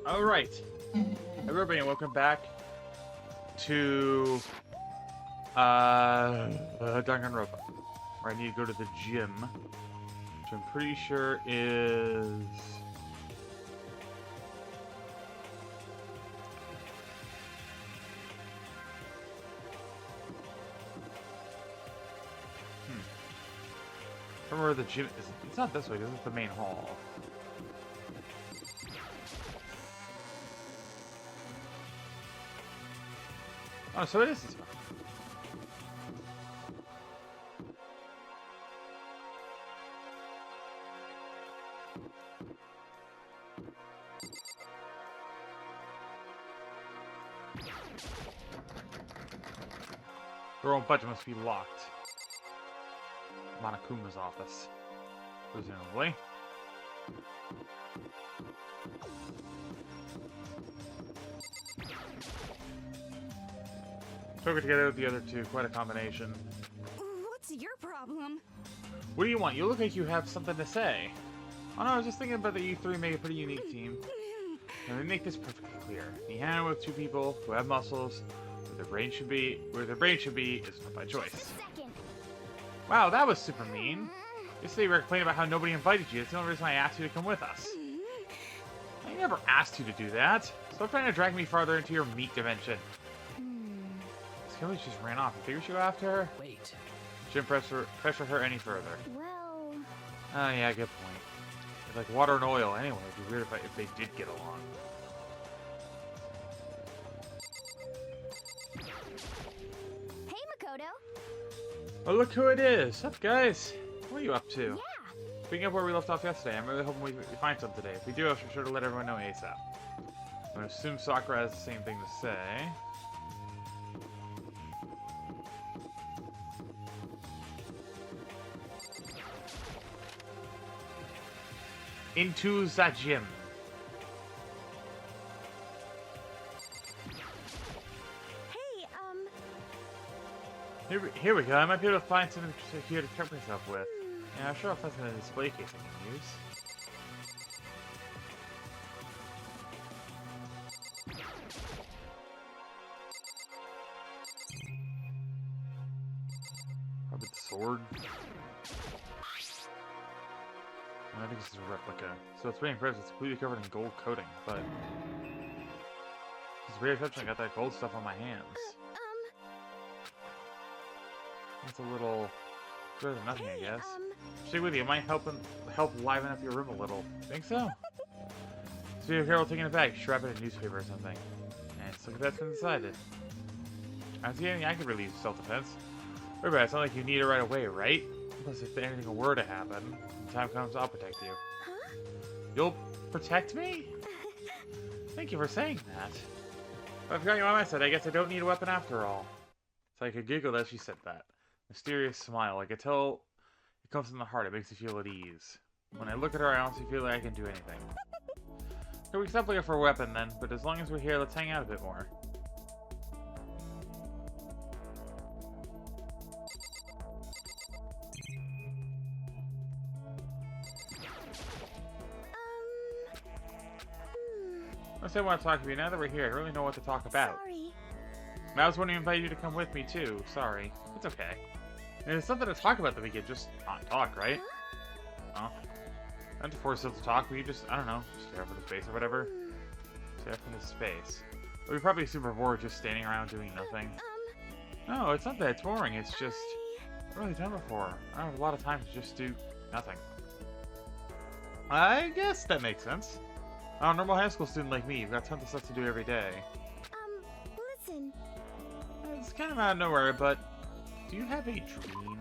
Alright, everybody, and welcome back to Daganronpa, where I need to go to the gym, which I'm pretty sure is... I remember where the gym is. It's not this way, this is the main hall. Oh, so it is this way. Their own budget must be locked. Monokuma's office, presumably. Took it together with the other two, quite a combination. What's your problem? What do you want? You look like you have something to say. Oh no, I was just thinking about that you three make a pretty unique team. Let me make this perfectly clear. You hang out with two people who have muscles, where their brain should be is not by choice. Wow, that was super mean. Yesterday you were complaining about how nobody invited you. That's the only reason I asked you to come with us. I never asked you to do that. Stop trying to drag me farther into your meat dimension. Kelly just ran off. You figure she'll go after her? Wait. Shouldn't pressure her any further. Well... Oh yeah, good point. It's like water and oil anyway. It'd be weird if they did get along. Hey, Makoto! Oh, look who it is! What's up, guys? What are you up to? Yeah! Picking up where we left off yesterday, I'm really hoping we find some today. If we do, I'll be sure to let everyone know ASAP. I'm gonna assume Sakura has the same thing to say. Into the gym. Hey, Here we go. I might be able to find something here to cover myself with. Yeah, I'm sure I'll find some in the display case I can use. Probably the sword. I think this is a replica. So it's pretty impressive. It's completely covered in gold coating, but... It's very touching. I got that gold stuff on my hands. It's a little... better than nothing, I guess. Stay with you. It might help liven up your room a little. Think so? So you're careful taking a bag. Strap it in a newspaper or something. And let's look at that's been decided. I don't see anything I can really use self-defense. Remember, it's not like you need it right away, right? Plus, if anything were to happen, when the time comes, I'll protect you. Huh? You'll protect me? Thank you for saying that. But I forgot you on my side. I guess I don't need a weapon after all. So I could giggle as she said that. Mysterious smile. I could tell it comes from the heart. It makes you feel at ease. When I look at her, I honestly feel like I can do anything. So we can stop looking for a weapon then, but as long as we're here, let's hang out a bit more. I want to talk to you. Now that we're here, I don't really know what to talk about. Sorry. I was wanting to invite you to come with me too. Sorry. It's okay. There's something to talk about that we could just not talk, right? Huh? Not to force us to talk, we just, I don't know, just stare up into space or whatever. Stare up into space. We'd probably be super bored just standing around doing nothing. No, it's not that it's boring, it's just... I've really done before. I don't have a lot of time to just do nothing. I guess that makes sense. I'm a normal high school student like me. You've got tons of stuff to do every day. Listen. It's kind of out of nowhere, but do you have a dream?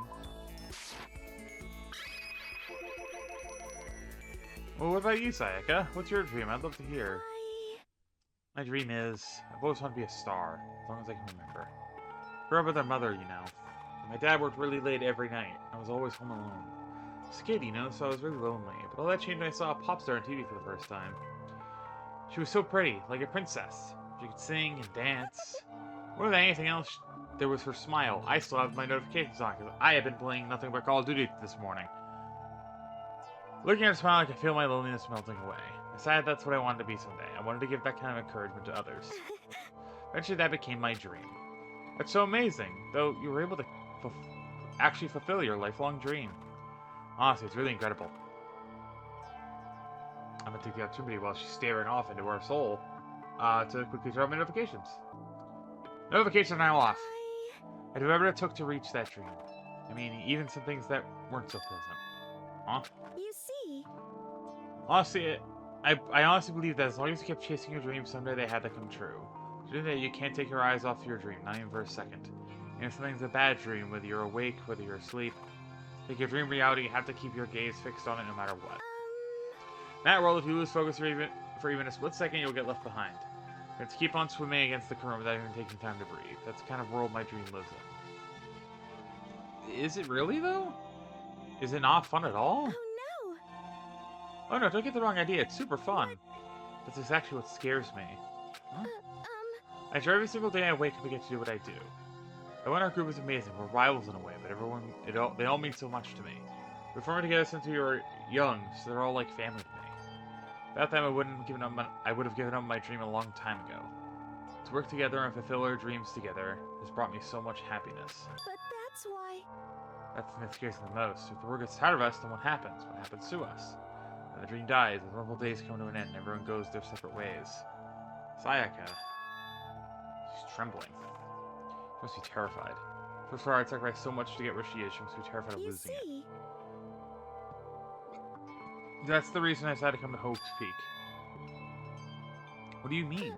Well, what about you, Sayaka? What's your dream? I'd love to hear. My dream is, I've always wanted to be a star, as long as I can remember. Grew up with a mother, you know. My dad worked really late every night. I was always home alone. I was a kid, you know, so I was really lonely. But all that changed when I saw a pop star on TV for the first time. She was so pretty, like a princess. She could sing and dance. More than anything else, there was her smile. I still have my notifications on because I have been playing nothing but Call of Duty this morning. Looking at her smile, I can feel my loneliness melting away. decided that's what I wanted to be someday. I wanted to give that kind of encouragement to others. Eventually, that became my dream. That's so amazing, though you were able to actually fulfill your lifelong dream. Honestly, it's really incredible. I'm gonna take the opportunity while she's staring off into her soul to quickly turn on my notifications. Notifications are now off. I do whatever it took to reach that dream. I mean, even some things that weren't so pleasant. Huh? You see? Honestly, I honestly believe that as long as you kept chasing your dreams, someday they had to come true. Today, you can't take your eyes off your dream, not even for a second. And if something's a bad dream, whether you're awake, whether you're asleep, make your dream reality, you have to keep your gaze fixed on it no matter what. In that world, if you lose focus for even a split second, you'll get left behind. You have to keep on swimming against the current without even taking time to breathe. That's the kind of world my dream lives in. Is it really, though? Is it not fun at all? Oh no! Oh no, don't get the wrong idea. It's super fun. That's exactly what scares me. Huh? I try every single day I wake up and get to do what I do. Everyone in our group is amazing. We're rivals in a way, but they all mean so much to me. We formed together since we were young, so they're all like family to me. Without them, I would have given up my dream a long time ago. To work together and fulfill our dreams together has brought me so much happiness. But that's why... That's the thing that scares me the most. If the world gets tired of us, then what happens? What happens to us? When the dream dies, the normal days come to an end, and everyone goes their separate ways. Sayaka. She's trembling. She must be terrified. For her, I'd sacrificed so much to get where she is, she must be terrified of losing it. That's the reason I decided to come to Havoc Peak. What do you mean?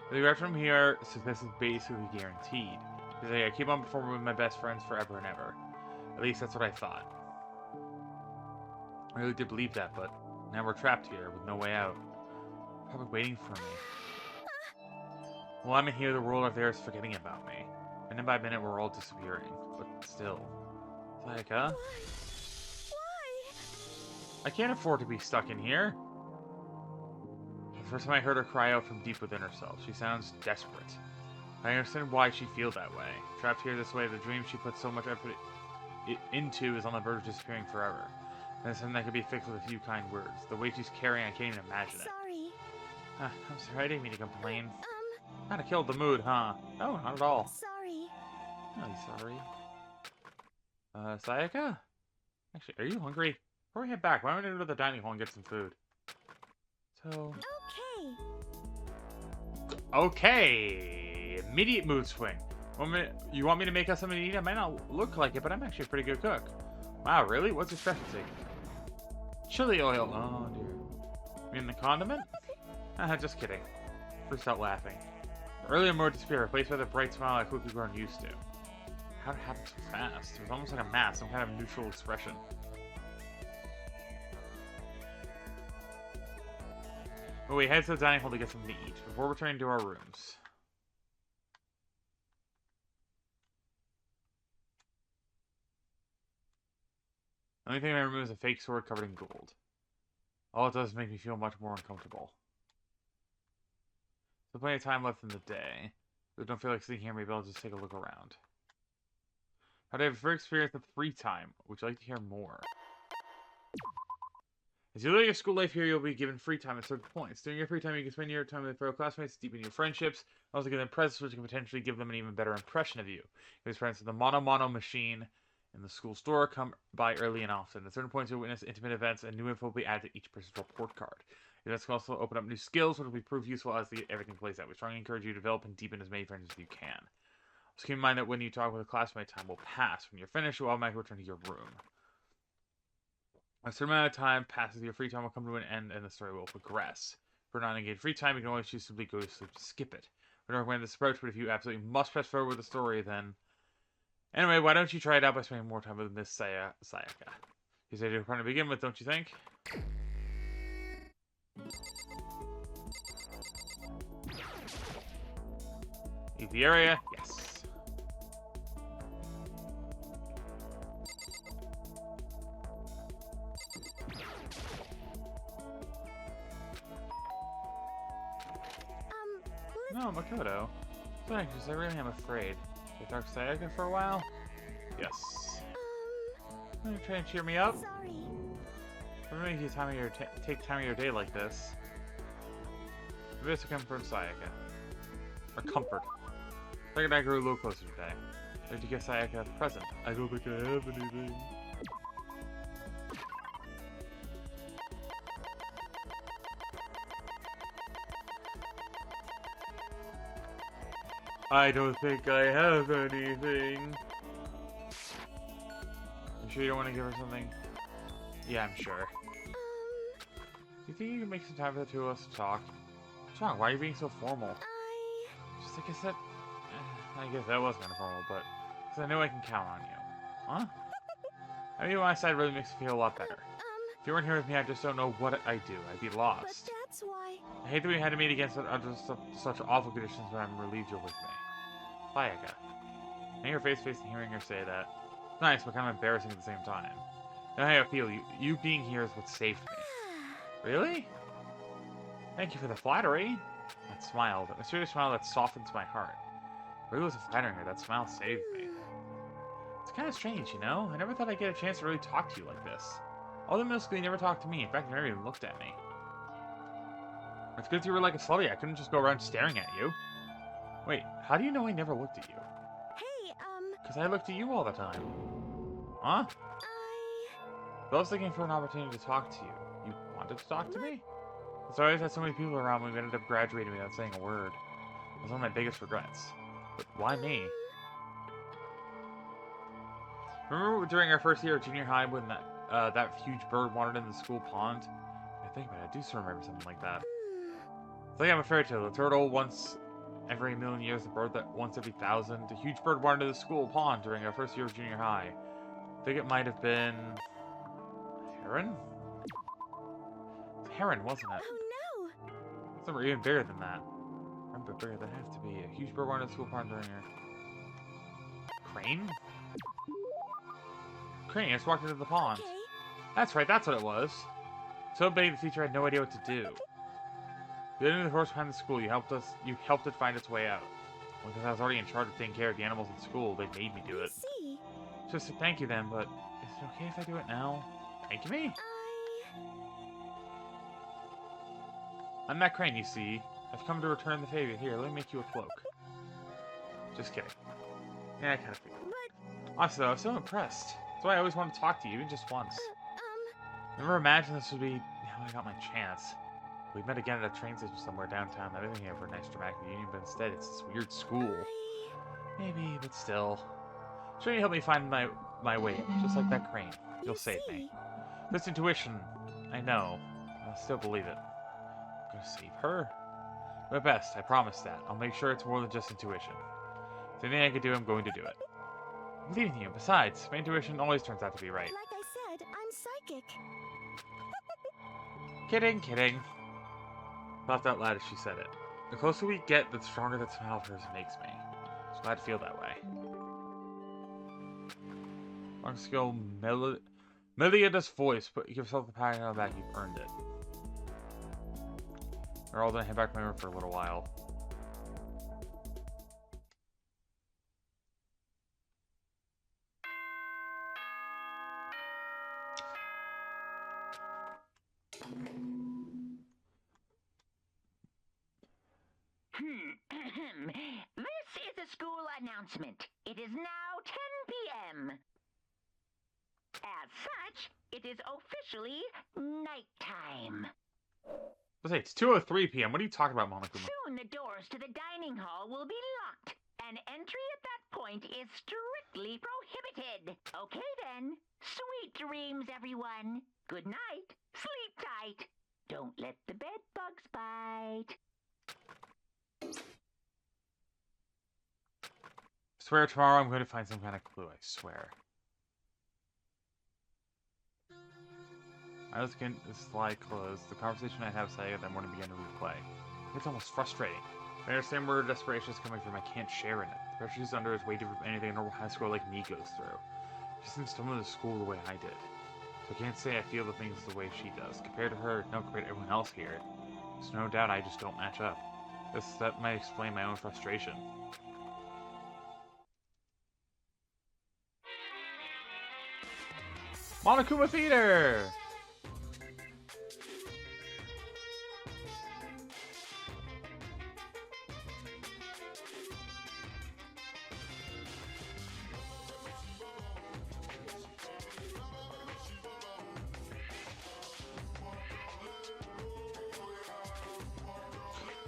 The direct from here, success is basically guaranteed. Because I keep on performing with my best friends forever and ever. At least that's what I thought. I really did believe that, but now we're trapped here with no way out. Probably waiting for me. While I'm in here, the world out there is forgetting about me. Minute by minute, we're all disappearing. But still. Aika? Why? I can't afford to be stuck in here. The first time I heard her cry out from deep within herself, she sounds desperate. I understand why she feels that way. Trapped here this way, the dream she put so much effort into is on the verge of disappearing forever. And it's something that could be fixed with a few kind words. The weight she's carrying, I can't even imagine it. Sorry. I'm sorry, I didn't mean to complain. Kinda killed the mood, huh? No, not at all. Sorry. Really sorry. Sayaka? Actually, are you hungry? Before we head back, why don't we go to the dining hall and get some food? So... Okay! Immediate mood swing. You want me to make us something to eat? I might not look like it, but I'm actually a pretty good cook. Wow, really? What's your specialty? Chili oil. Oh, dear. You mean the condiment? Just kidding. Burst out laughing. Earlier mood disappeared, replaced by the bright smile I've quickly grown used to. How did it happen so fast? It was almost like a mask, some kind of neutral expression. But we head to the dining hall to get something to eat, before returning to our rooms. The only thing I remove is a fake sword covered in gold. All it does is make me feel much more uncomfortable. There's plenty of time left in the day. But don't feel like sitting here, maybe I'll just take a look around. How do I have first experience of free time? Would you like to hear more? As you live your school life here, you'll be given free time at certain points. During your free time, you can spend your time with fellow classmates, deepen your friendships, also give them presents which can potentially give them an even better impression of you. These friends at the Mono machine in the school store come by early and often. At certain points, you'll witness intimate events, and new info will be added to each person's report card. Events can also open up new skills, which will prove useful as everything plays out. We strongly encourage you to develop and deepen as many friends as you can. Also keep in mind that when you talk with a classmate, time will pass. When you're finished, you'll automatically return to your room. A certain amount of time passes, your free time will come to an end, and the story will progress. For non-engaged free time, you can always choose to simply go to sleep to skip it. We don't recommend this approach, but if you absolutely must press forward with the story, then... Anyway, why don't you try it out by spending more time with Miss Sayaka? You said you're trying to begin with, don't you think? Leave the area? Yes. No, Makoto. So anxious, I really am afraid. Should I talk to Sayaka for a while? Yes. Are you trying to cheer me up? Sorry. For a What makes you take time of your day like this? Maybe it's to comfort Sayaka. Or comfort. I think I grew a little closer today. I'd like to give Sayaka a present. I don't think I have anything. I don't think I have anything. You sure you don't want to give her something? Yeah, I'm sure. Do you think you can make some time for the two of us to talk? What's wrong? Why are you being so formal? Just like I said, I guess that was kind of formal, but because I know I can count on you. Huh? I mean, my side really makes me feel a lot better. If you weren't here with me, I just don't know what I'd do. I'd be lost. But that's why. I hate that we had to meet against under such awful conditions, but I'm relieved you're with me. Bye, Aika. Seeing your face and hearing her say that. It's nice, but kind of embarrassing at the same time. I know how I feel. You being here is what saved me. Really? Thank you for the flattery. That smile, a mysterious smile that softens my heart. Really wasn't flattering her. That smile saved me. It's kind of strange, you know? I never thought I'd get a chance to really talk to you like this. All the middle school, you never talked to me. In fact, you never even looked at me. It's good you were like a slutty. I couldn't just go around staring at you. Wait, how do you know I never looked at you? Hey, Because I looked at you all the time. Huh? I was looking for an opportunity to talk to you. You wanted to talk to me? Because I always had so many people around me, we ended up graduating without saying a word. It was one of my biggest regrets. But why me? Remember during our first year of junior high when that huge bird wandered in the school pond? I think about it, I do still remember something like that. It's like I'm a fairy tale. The turtle once every million years, the bird that once every 1,000. A huge bird wandered into the school pond during our first year of junior high. I think it might have been... Heron? It's Heron, wasn't it? Oh no! Some were even bigger than that. Remember, bigger than have to be. A huge bird wandered into the school pond during our... Crane? Crane, I just walked into the pond. Okay. That's right, that's what it was. So big the teacher had no idea what to do. The end of the horse behind the school, you helped it find its way out. Well, because I was already in charge of taking care of the animals in school, they made me do it. I see. Just to thank you then, but is it okay if I do it now? Thank you me? I'm that Crane, you see. I've come to return the favor. Here, let me make you a cloak. Just kidding. Yeah, I kind of figured. But, Honestly though, I was so impressed. That's why I always wanted to talk to you, even just once. Never imagined this would be how I got my chance. We met again at a train station somewhere downtown. I didn't have a nice dramatic reunion, but instead it's this weird school. Maybe, but still. Sure, you help me find my way, just like that Crane. You'll save me. This intuition, I know. I still believe it. I'm gonna save her. My best, I promise that. I'll make sure it's more than just intuition. If there's anything I can do, I'm going to do it. I believe in you. Besides, my intuition always turns out to be right. like I said, I'm psychic. Kidding, kidding. Laughed out loud as she said it. The closer we get, the stronger that smile of hers makes me. So glad to feel that way. Long skill, Meliada's voice, but give yourself the pat on the back, you've earned it. We're all gonna head back to my room for a little while. This is a school announcement. It is now 10 p.m. As such, it is officially nighttime. Let's say it's 2:03 p.m. What are you talking about, Monokuma? Soon the doors to the dining hall will be locked, and entry at that point is strictly prohibited. Okay then. Sweet dreams, everyone. Good night. Sleep tight. Don't let the bed bugs bite. I swear tomorrow I'm going to find some kind of clue, I swear. I was getting the slide closed. The conversation I had with Saya that morning began to replay. It's almost frustrating. I understand where desperation is coming from. I can't share in it. The pressure she's under is way different from anything a normal high schooler like me goes through. She seems to come to school the way I did. So I can't say I feel the things the way she does. Compared to her, no, compared to everyone else here. There's no doubt I just don't match up. That might explain my own frustration. Monokuma Theater!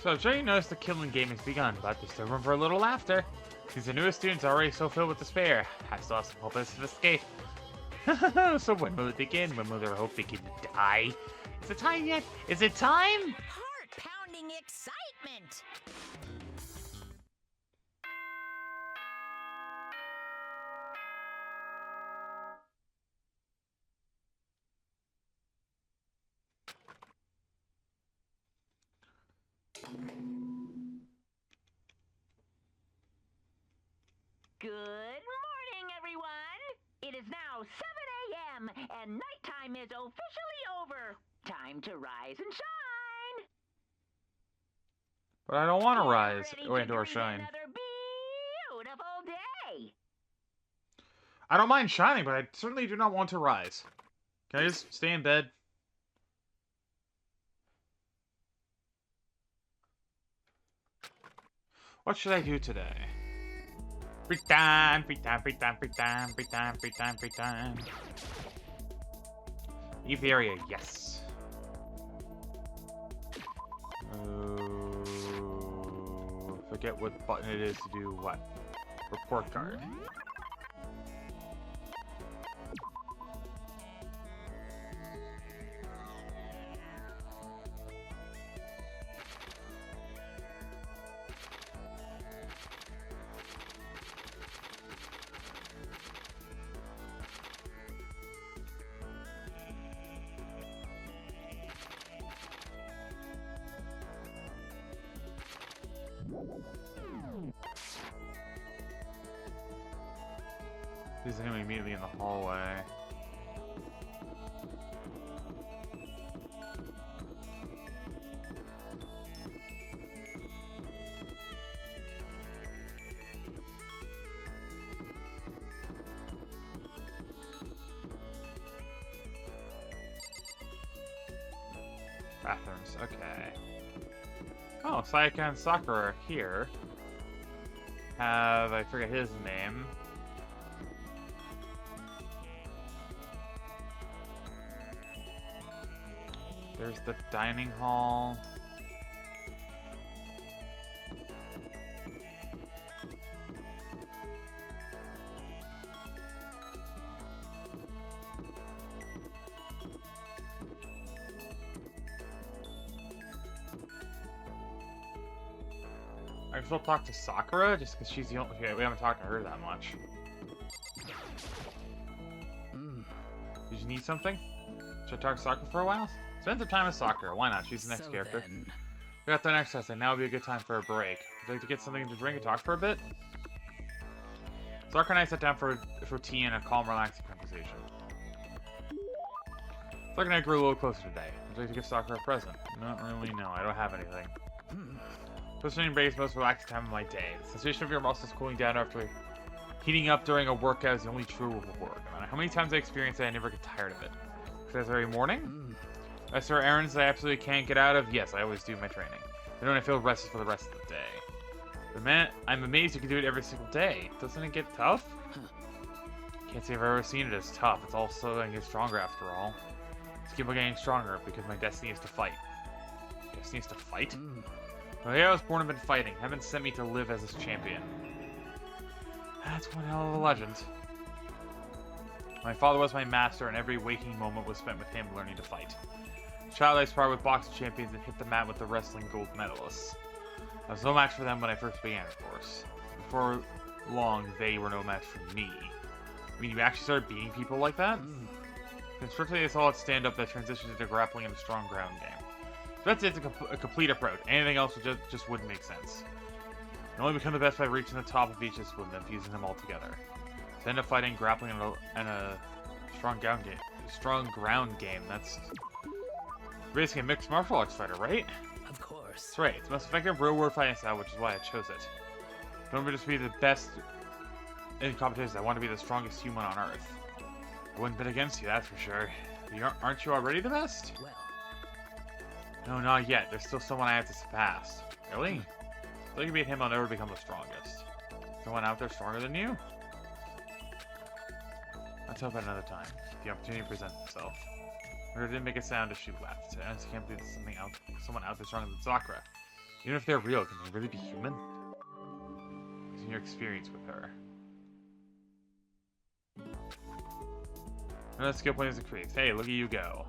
So I'm sure you noticed the killing game has begun, but there's still room for a little laughter. Since the newest students are already so filled with despair, I still have some hopeless of escape. So when will it begin? When will their hope begin to die? Is it time yet? Is it time? Heart-pounding excitement! Good morning, everyone! It is now 7 a.m. and nighttime is officially over. Time to rise and shine! But I don't want to Get rise ready to or greet shine. Another beautiful day! I don't mind shining, but I certainly do not want to rise. Can I just stay in bed? What should I do today? Free time, free time, free time, free time, free time, free time, free time. Leave the area, yes. Forget what button it is to do what. Report card. He's gonna be immediately in the hallway. Bathrooms, okay. Oh, Aika and Sakura are here. I forget his name. There's the dining hall. I can still talk to Sakura just because she's the only. Okay, we haven't talked to her that much. Did you need something? Should I talk to Sakura for a while? Spend some time with Sakura. Why not? She's the next character. Then. We got done exercising. Now would be a good time for a break. Would you like to get something to drink and talk for a bit? Sakura and I sat down for tea and a calm, relaxing conversation. Sakura and I grew a little closer today. Would you like to give Sakura a present? Not really, no. I don't have anything. Listening break is the most relaxing time of my day. The sensation of your muscles cooling down after heating up during a workout is the only true work. No matter how many times I experience it, I never get tired of it. Because every morning? As for errands that I absolutely can't get out of, yes, I always do my training. Then when I feel restless for the rest of the day. But man, I'm amazed you can do it every single day. Doesn't it get tough? Can't say I've ever seen it as tough. It's also getting stronger after all. Just keep on getting stronger because my destiny is to fight. Destiny is to fight? Well, yeah, I was born and been fighting. Heaven sent me to live as his champion. That's one hell of a legend. My father was my master, and every waking moment was spent with him learning to fight. Child, I sparred with boxing champions and hit the mat with the wrestling gold medalists. I was no match for them when I first began, of course. Before long, they were no match for me. I mean, you actually started beating people like that? And strictly, I saw it stand up that transitioned into grappling in a strong ground game. So that's it, a complete approach. Anything else would just wouldn't make sense. You only become the best by reaching the top of each discipline, then fusing them all together. To end up fighting, grappling, and a strong ground game. That's basically a mixed martial arts fighter, right? Of course. That's right. It's the most effective real-world fighting style, which is why I chose it. I don't want to be the best in competitions. I want to be the strongest human on Earth. I wouldn't bet against you, that's for sure. Aren't you already the best? Well. No, not yet. There's still someone I have to surpass. Really? If I can beat him, I'll never become the strongest. Someone out there stronger than you? Let's hope at another time. The opportunity presents itself. Her didn't make a sound as she left. I honestly can't believe there's someone out there stronger than Sakura. Even if they're real, can they really be human? In your experience with her. Another skill point is increased. Hey, look at you go.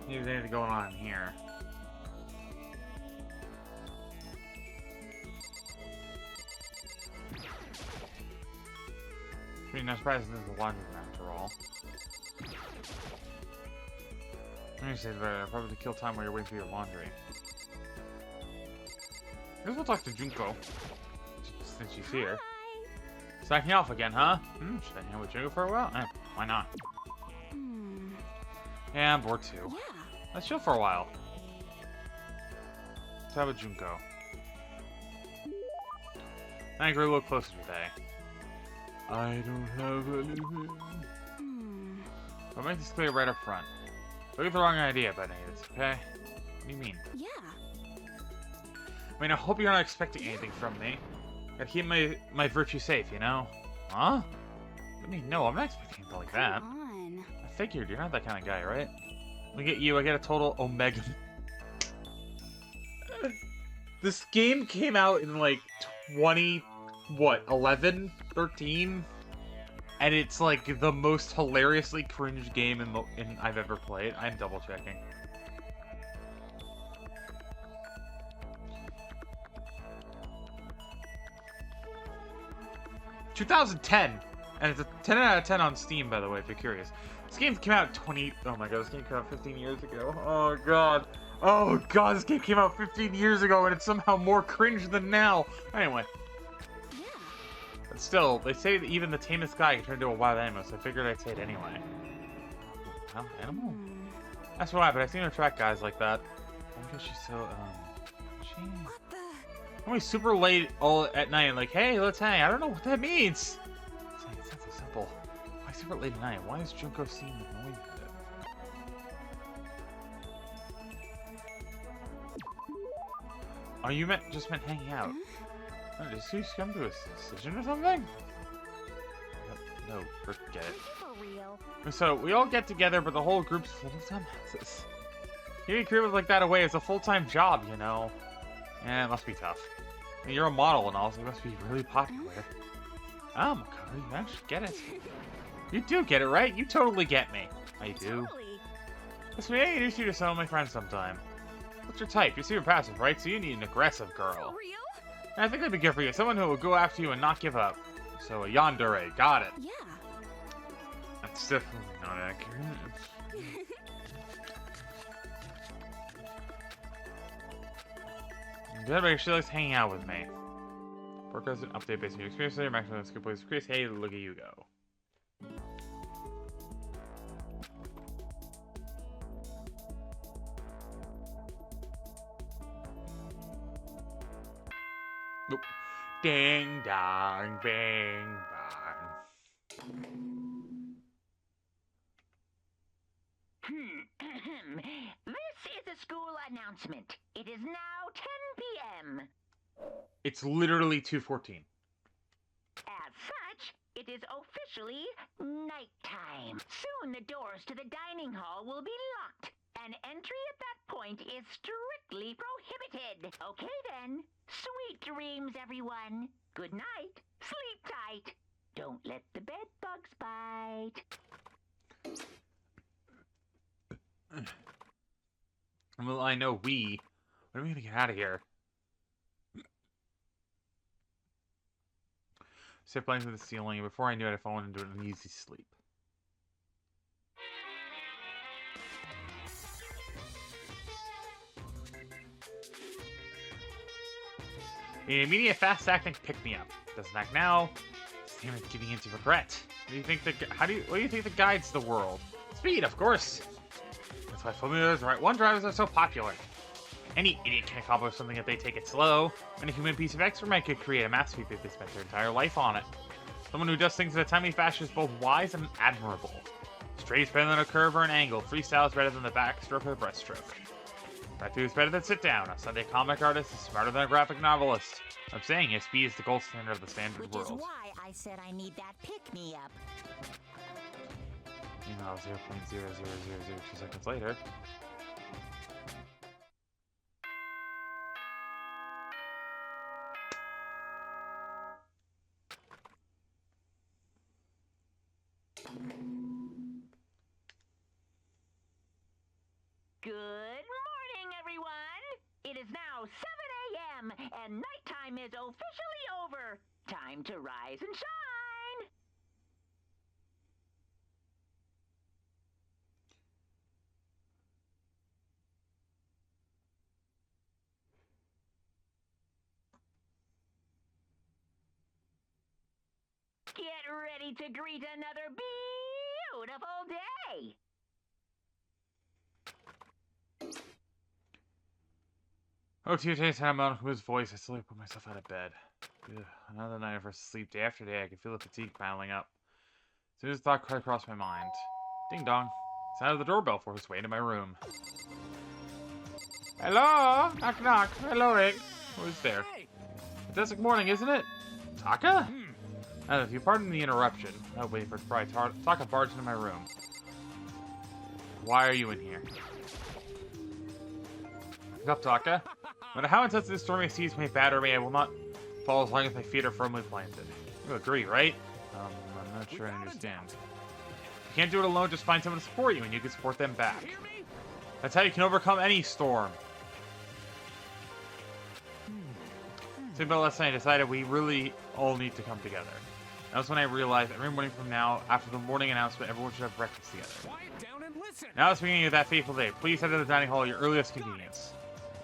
There's anything going on here. I mean, not surprised this is the laundry room after all. Let me say it's better. Probably kill time while you're waiting for your laundry. I guess we'll talk to Junko since she's here. Stacking off again, huh? Should I hang out with Junko for a while? Why not? Yeah, I'm bored too. Yeah. Let's chill for a while. Let's have a Junko. I think we're a little closer today. I don't have anything. I'll make this clear right up front. Don't get the wrong idea about any of this, okay? What do you mean? Yeah. I mean, I hope you're not expecting anything from me. Gotta keep my virtue safe, you know? Huh? I mean, no, I'm not expecting anything like that. Come on. I figured, you're not that kind of guy, right? Look at you, I get a total Omega. This game came out in like 11, 13? And it's like the most hilariously cringe game in I've ever played. I'm double checking. (2010), and it's a 10 out of 10 on Steam, by the way, if you're curious. This game came out oh my god, this game came out 15 years ago. Oh god. Oh god, this game came out 15 years ago and it's somehow more cringe than now. Anyway. Yeah. But still, they say that even the tamest guy can turn into a wild animal, so I figured I'd say it anyway. Wild animal? That's why, but I've seen her track guys like that. I guess she's so, she... What the? Always super late all at night and like, hey, let's hang. I don't know what that means. It's not so simple. Why super late at night? Why is Junko seem annoyed with it? Oh, you just meant hanging out. Oh, did you just come to a decision or something? No, forget it. For real. So, we all get together, but the whole group's full-time houses. Giving creatives like that away is a full-time job, you know. Yeah, it must be tough. I mean, you're a model and all, so you must be really popular. Oh, Makoto, you actually get it. You do get it, right? You totally get me. I do. Totally. This may introduce you to some of my friends sometime. What's your type? You're super passive, right? So you need an aggressive For girl. real? And I think that'd be good for you. Someone who will go after you and not give up. So a yandere. Got it. Yeah. That's definitely not accurate. Good, she likes hanging out with me. Work as an update based on your experience later. Maximum skill points increase. Hey, look at you go. Nope. Ding dong, bing bong. This is a school announcement. It is now 10 p.m. It's literally 2:14. As such, it is officially nighttime. Soon the doors to the dining hall will be locked, and entry at that point is strictly prohibited. Okay then, sweet dreams, everyone. Good night, sleep tight. Don't let the bed bugs bite. Well, I know we. When are we gonna get out of here? Sit playing to the ceiling, and before I knew it, I fallen into an easy sleep. An immediate, fast-acting pick-me-up. Doesn't act now. Damn it, giving into regret. What do you think the guides the world? Speed, of course. That's why Formulas Right 1 drivers are so popular. Any idiot can accomplish something if they take it slow. And a human piece of excrement could create a masterpiece if they spent their entire life on it. Someone who does things in a timely fashion is both wise and admirable. Straight is better than a curve or an angle. Freestyle is better than the backstroke or the breaststroke. Right through is better than sit down. A Sunday comic artist is smarter than a graphic novelist. I'm saying his speed is the gold standard of the standard Which world. is why I said I need that pick-me-up. Meanwhile, 0.00002 seconds later. Good morning, everyone! It is now 7 a.m., and nighttime is officially over. Time to rise and shine! Get ready to greet another beautiful day! Oh, Tuesday's had a monotonous voice. I slowly put myself out of bed. Ugh, another night of sleep. Day after day, I can feel the fatigue piling up. As soon as the thought crossed my mind. Ding dong. Sounded the doorbell for his way into my room. Hello? Knock knock. Hello, Rick. Who's there? Fantastic morning, isn't it? Taka? If you pardon the interruption, I'll wait for Pride. Taka barged into my room. Why are you in here? Wake up, Taka. No matter how intense this stormy seas may batter me, I will not fall as long as my feet are firmly planted. You agree, right? I'm not sure I understand. If you can't do it alone, just find someone to support you, and you can support them back. That's how you can overcome any storm. So about last night, I decided we really all need to come together. That was when I realized every morning from now, after the morning announcement, everyone should have breakfast together. Quiet down and listen. Now it's the beginning of that fateful day. Please head to the dining hall at your earliest convenience.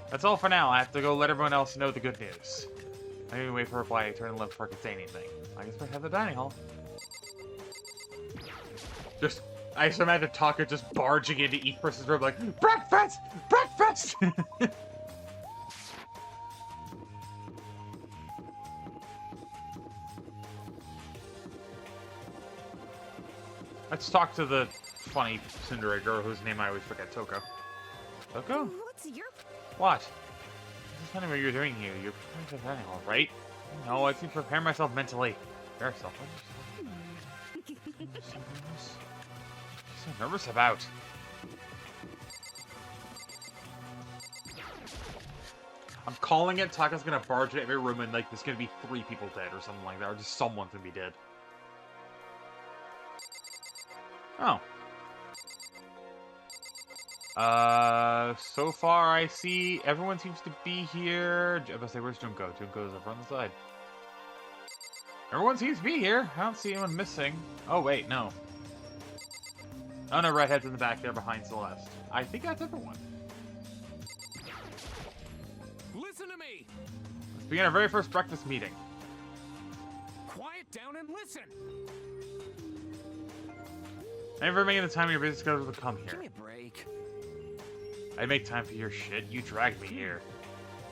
That's all for now. I have to go let everyone else know the good news. I didn't wait for a reply. I turned and left before I could say anything. I guess we'll head to the dining hall. I just imagine Taka just barging into each person's room like, breakfast! Breakfast! Let's talk to the funny Cinderella girl whose name I always forget, Toko. Toko? What's your... What? This is funny what you're doing here. You're preparing for the dining hall, right? No, I need to prepare myself mentally. Prepare yourself. What is she's so nervous about? I'm calling it. Taka's gonna barge into every room and like there's gonna be 3 people dead or something like that, or just someone's gonna be dead. Oh. So far I see everyone seems to be here. I was say, where's Junko? Junko's over on the side. Everyone seems to be here. I don't see anyone missing. Oh, wait, no. Oh, no, Redhead's in the back there behind Celeste. I think that's everyone. Listen to me. Let's begin our very first breakfast meeting. Quiet down and listen. Never making the time in your business schedule to come here. Give me a break. I make time for your shit. You dragged me here.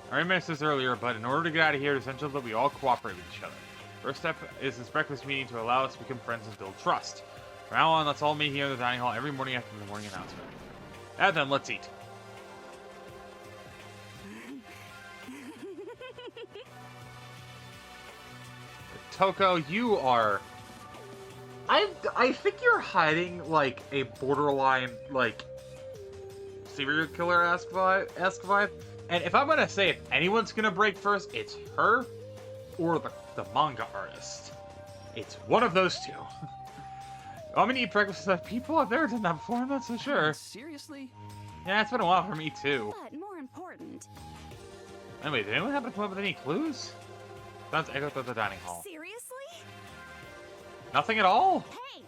I already mentioned this earlier, but in order to get out of here, it's essential that we all cooperate with each other. First step is this breakfast meeting to allow us to become friends and build trust. From now on, let's all meet here in the dining hall every morning after the morning announcement. Now then, let's eat. Toko, you are... I think you're hiding, like, a borderline, like, serial killer-esque vibe. And if I'm gonna say if anyone's gonna break first, it's her or the manga artist. It's one of those two. I'm gonna eat breakfast with people. I've never done that before, I'm not so sure. Seriously? Yeah, it's been a while for me, too. But more important... Anyway, did anyone happen to come up with any clues? Sounds echoed at the dining hall. Seriously? Nothing at all? Hey!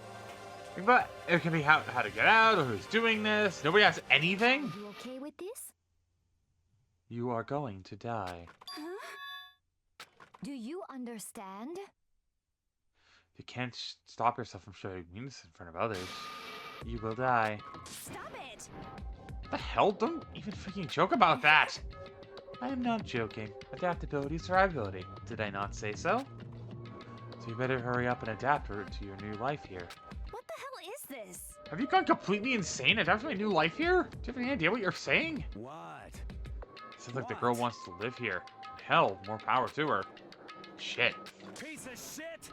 But it could be how to get out, or who's doing this. Nobody has anything? You okay with this? You are going to die. Huh? Do you understand? You can't stop yourself from showing weakness in front of others. You will die. Stop it! What the hell? Don't even freaking joke about that! I am not joking. Adaptability is survivability. Did I not say so? So you better hurry up and adapt to your new life here. What the hell is this? Have you gone completely insane? Adapt to my new life here? Do you have any idea what you're saying? What? Sounds like the girl wants to live here. Hell, more power to her. Shit. Piece of shit!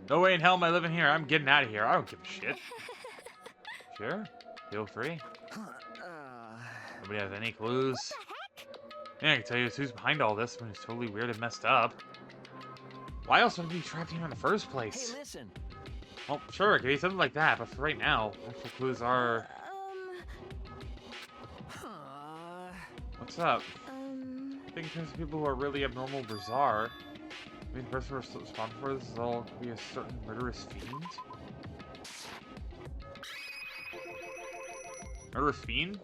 No way in hell am I living here. I'm getting out of here. I don't give a shit. Sure. Feel free. Nobody has any clues. Yeah, I can tell you who's behind all this, but it's totally weird and messed up. Why else would we be trapped here in the first place? Hey, listen. Well, sure, it could be something like that, but for right now, actual clues are... What's up? I think in terms of people who are really abnormal, bizarre, I mean, the person responsible for this is all could be a certain murderous fiend? Murderous fiend?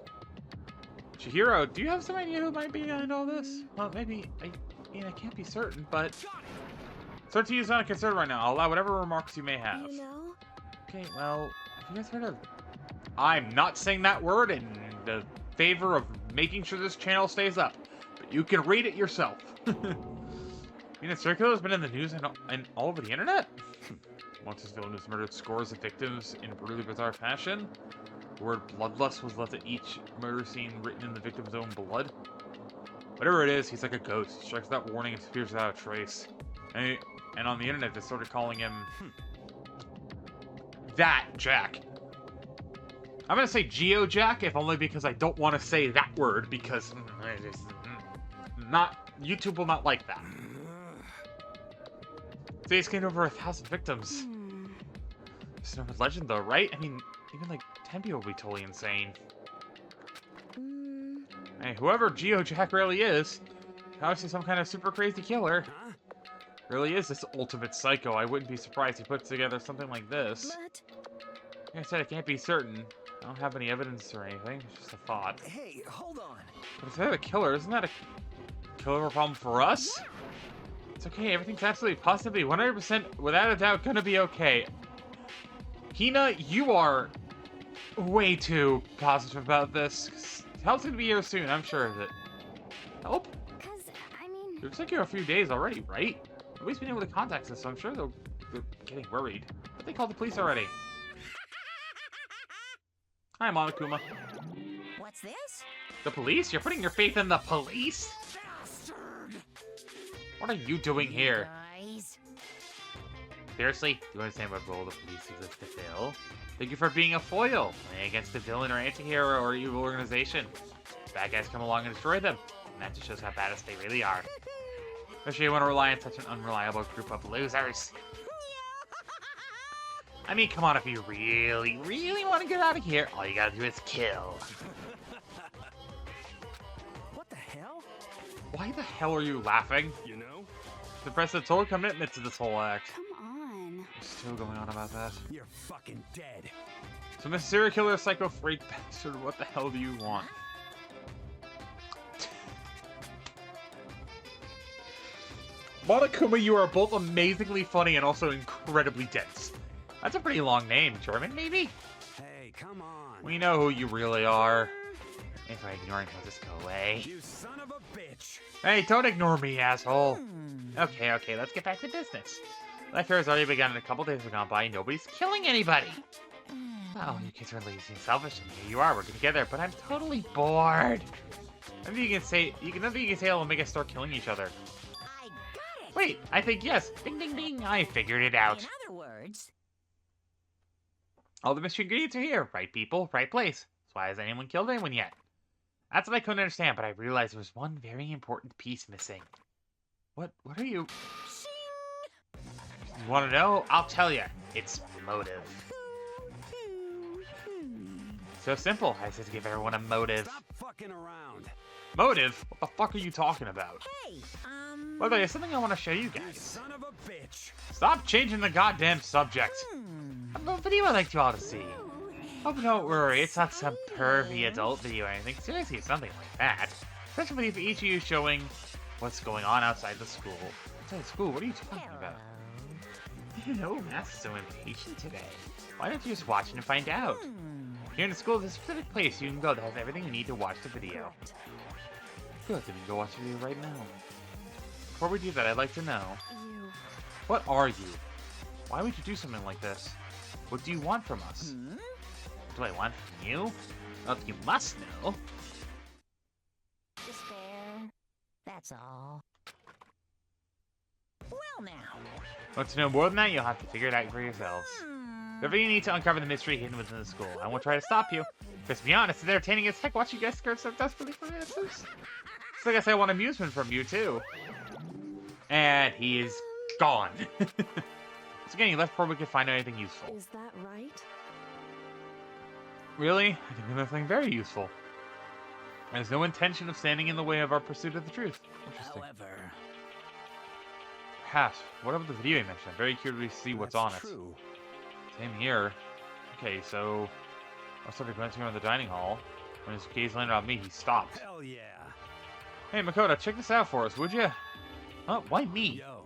Chihiro, do you have some idea who might be behind all this? Well, maybe, I mean, I can't be certain, but... Certainty is not a concern right now. I'll allow whatever remarks you may have. You know? Okay, well, have you guys heard of... I'm not saying that word in the favor of making sure this channel stays up, but you can read it yourself. I mean, the circular has been in the news and all over the internet? Once this villain has murdered scores of victims in a brutally bizarre fashion. The word bloodlust was left at each murder scene written in the victim's own blood. Whatever it is, he's like a ghost. He strikes without warning and disappears without a trace. And on the internet, they started calling him... that Jack. I'm gonna say Geo Jack, if only because I don't want to say that word, because... YouTube will not like that. Today's gained over 1,000 victims. It's no legend though, right? I mean, even like 10 people would be totally insane. Hey, whoever Geo Jack really is, obviously some kind of super crazy killer. Really is this ultimate psycho. I wouldn't be surprised he put together something like this. But... Like I said, I can't be certain. I don't have any evidence or anything. It's just a thought. Hey, hold on. But if they're the killer, isn't that a killer problem for us? It's okay. Everything's absolutely, positively, 100%, without a doubt, gonna be okay. Hina, you are way too positive about this. Help's gonna be here soon. I'm sure of it. Help? Cause, I mean... It looks like you're a few days already, right? Nobody's been able to contact us, so I'm sure they're getting worried. But they called the police already. Hi, Monokuma. What's this? The police? You're putting your faith in the police? What are you doing here? Guys. Seriously? Do you understand what role the police exists to fill? Thank you for being a foil, against a villain or anti-hero or evil organization. Bad guys come along and destroy them, and that just shows how badass they really are. Especially when you want to rely on such an unreliable group of losers. I mean, come on, if you really, really want to get out of here, all you gotta do is kill. What the hell? Why the hell are you laughing? You know? The press a total commitment to this whole act. Come on. What's still going on about that? You're fucking dead. So, Mr. Serial Killer, Psycho Freak Bastard, what the hell do you want? Monokuma, you are both amazingly funny and also incredibly dense. That's a pretty long name. German, maybe? Hey, come on. We know who you really are. If I ignore him, he'll just go away. You son of a bitch. Hey, don't ignore me, asshole. Okay, let's get back to business. Life here has already begun and a couple days have gone by and nobody's killing anybody. Oh, you kids are lazy and selfish, and here you are working together, but I'm totally bored. Nothing you can say will make us start killing each other. I got it. Wait, I think yes. Ding, ding, ding. I figured it out. In other words, All the mystery ingredients are here. Right people, right place. So why has anyone killed anyone yet? That's what I couldn't understand, but I realized there was one very important piece missing. What are you... You want to know? I'll tell you. It's motive. So simple. I said to give everyone a motive. Stop fucking around. Motive? What the fuck are you talking about? hey, By the way, there's something I want to show you You guys. son of a bitch. Stop changing the goddamn subject. A little video I'd like you all to see. Oh, but don't worry, it's not some pervy adult video or anything. Seriously, it's something like that. Special video for each of you showing what's going on outside the school. Inside school, what are you talking about? Hello. No, Matt's so impatient today. Why don't you just watch it and find out? Here in the school, there's a specific place you can go that has everything you need to watch the video. Good, then we can go watch the video right now. Before we do that, I'd like to know... You... What are you? Why would you do something like this? What do you want from us? What do I want from you? Well, you must know. Despair. That's all. Well now. Want to know more than that? You'll have to figure it out for yourselves. Whatever you need to uncover the mystery hidden within the school. I won't try to stop you. Because to be honest, it's entertaining as heck watching you guys skirt so desperately for answers. So I guess I want amusement from you, too. And he is gone. So again, he left before we could find anything useful. Is that right? Really? I think we something very useful. There's no intention of standing in the way of our pursuit of the truth. Interesting. However, Perhaps. What about the video you mentioned? I'm very curious to see what's on that's it. true. Same here. Okay, so I started glancing around the dining hall. When his gaze landed on me, he stopped. Hell yeah. Hey, Makoto, check this out for us, would you? Oh, why me? Yo,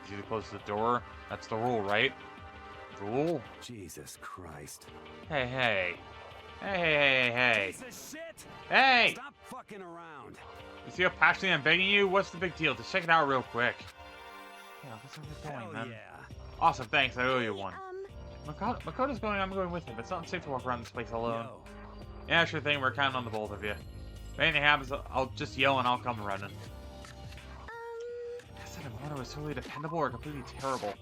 Easy to close the door. That's the rule, right? Rule? Jesus Christ. Hey, hey. Hey, hey, hey, hey, Piece of shit! hey! Hey! Stop fucking around. You see how passionately I'm begging you? What's the big deal? Just check it out real quick. Yeah, that's what we're Hell going, man. yeah. Awesome, thanks. I owe you one. Um, Makoto's going, I'm going with him. It's not safe to walk around this place alone. Yo. Yeah, sure thing. We're counting on the both of you. If anything happens, I'll just yell and I'll come running. I said Makoto was totally dependable or completely terrible.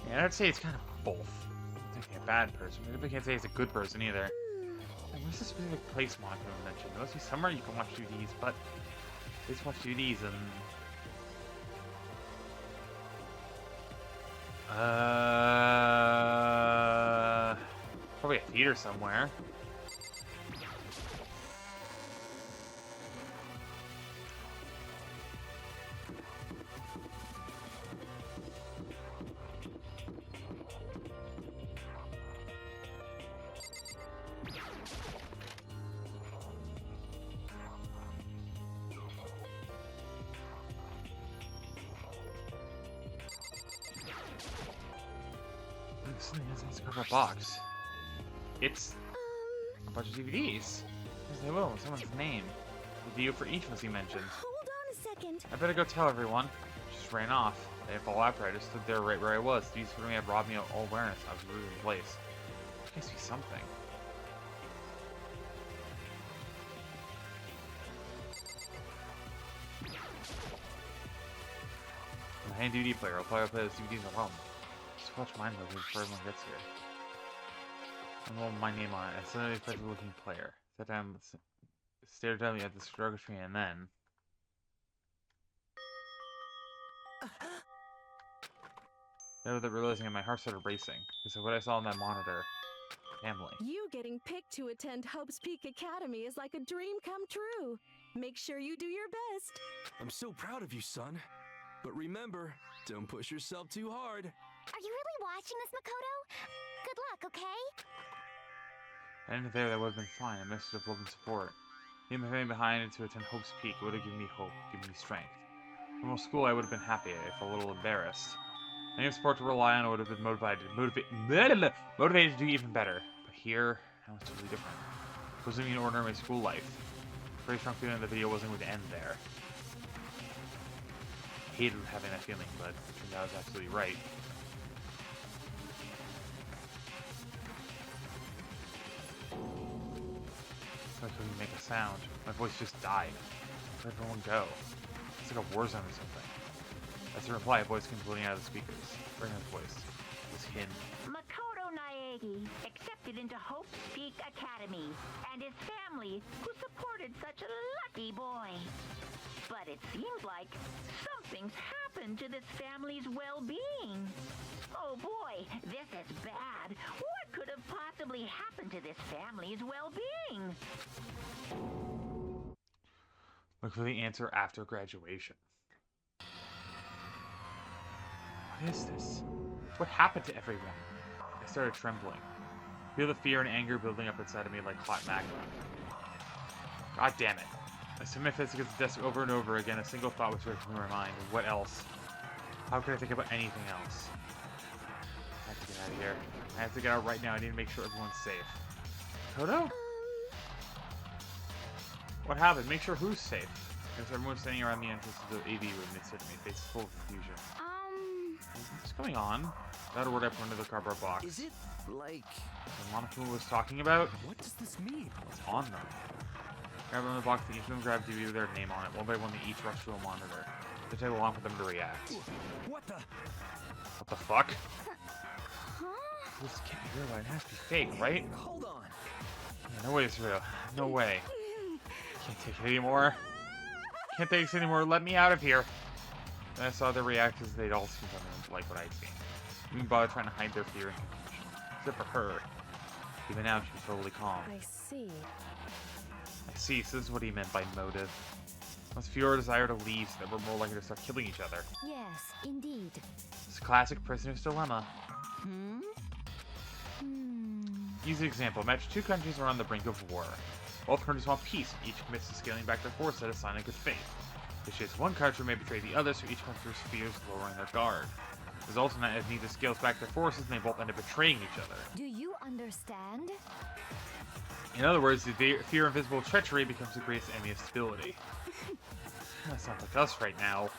Yeah, I'd say it's kind of both. I'm thinking a bad person. Maybe I can't say he's a good person either. And where's the specific place Monaco mentioned? There must be somewhere you can watch DVDs, but let's watch DVDs and... Probably a theater somewhere. Something has a cover box. It's a bunch of DVDs. Yes, they will. Someone's name. The video for each was he mentioned. hold on a second. I better go tell everyone. Just ran off. They didn't follow after. I just stood there right where I was. These for me had robbed me of all awareness. I was losing place. There must be something. My hand DVD player. I'll probably play those DVDs at home. Just watch mine movie before everyone gets here. I'm going with my name on it. I suddenly pressed the looking player. Sat down, stared down at the struggle screen, and then... Now that realizing it, my heart started racing. Because of what I saw on that monitor. Family. You getting picked to attend Hope's Peak Academy is like a dream come true. Make sure you do your best. I'm so proud of you, son. But remember, don't push yourself too hard. Are you really watching this, Makoto? Good luck, okay? I ended there, that would have been fine. A message of love and support. Leaving my family behind to attend Hope's Peak would have given me hope, given me strength. Normal school, I would have been happy, if a little embarrassed. Any support to rely on, I would have been motivated to do even better. But here, now it's totally different. It wasn't even ordinary school life. Very strong feeling the video wasn't going to end there. I hated having that feeling, but it turned out I was absolutely right. I couldn't make a sound. My voice just died. Where'd everyone go? It's like a war zone or something. As a reply, a voice came floating out of the speakers. Brenner's voice. This him. Makoto Naegi accepted into Hope's Peak Academy, and his family, who supported such a lucky boy. But it seems like something's happened to this family's well-being. Oh boy, this is bad. What could have possibly happened to this family's well-being? Look for the answer after graduation. What is this? What happened to everyone? I started trembling. Feel the fear and anger building up inside of me like hot magma. God damn it. I submit this against the desk over and over again. A single thought was racing through my mind. What else? How could I think about anything else? I have to get out of here. I have to get out right now. I need to make sure everyone's safe. Kodo? What happened? Make sure who's safe. Because everyone's standing around the entrance to the AV room. They said to me, face full of confusion. What's going on? That word I put into the cardboard box. Is it like... What Monokuma was talking about? What does this mean? What's on them? Grab them in the box, each of them grab DVD with their name on it. One by one, they each rush to a monitor. It take long for them to react. What the? What the fuck? This can't be real. It has to be fake, right? Hold on. Yeah, no way it's real. No way. Can't take it anymore. Can't take this anymore. Let me out of here. Then I saw their reactions. They'd all seen something like what I'd seen. Even bother trying to hide their fear and confusion. Except for her. Even now, she's totally calm. I see. I see, so this is what he meant by motive. Once fewer desire to leave, so that we're more likely to start killing each other. Yes, indeed. It's a classic prisoner's dilemma. Easy example. Imagine two countries are on the brink of war. Both countries want peace, each commits to scaling back their forces at a sign of good faith. This shapes one country may betray the other, so each country fears lowering their guard. Results in that as neither scales back their forces, and they both end up betraying each other. Do you understand? In other words, the fear of invisible treachery becomes the greatest enemy of stability. That sounds like us right now.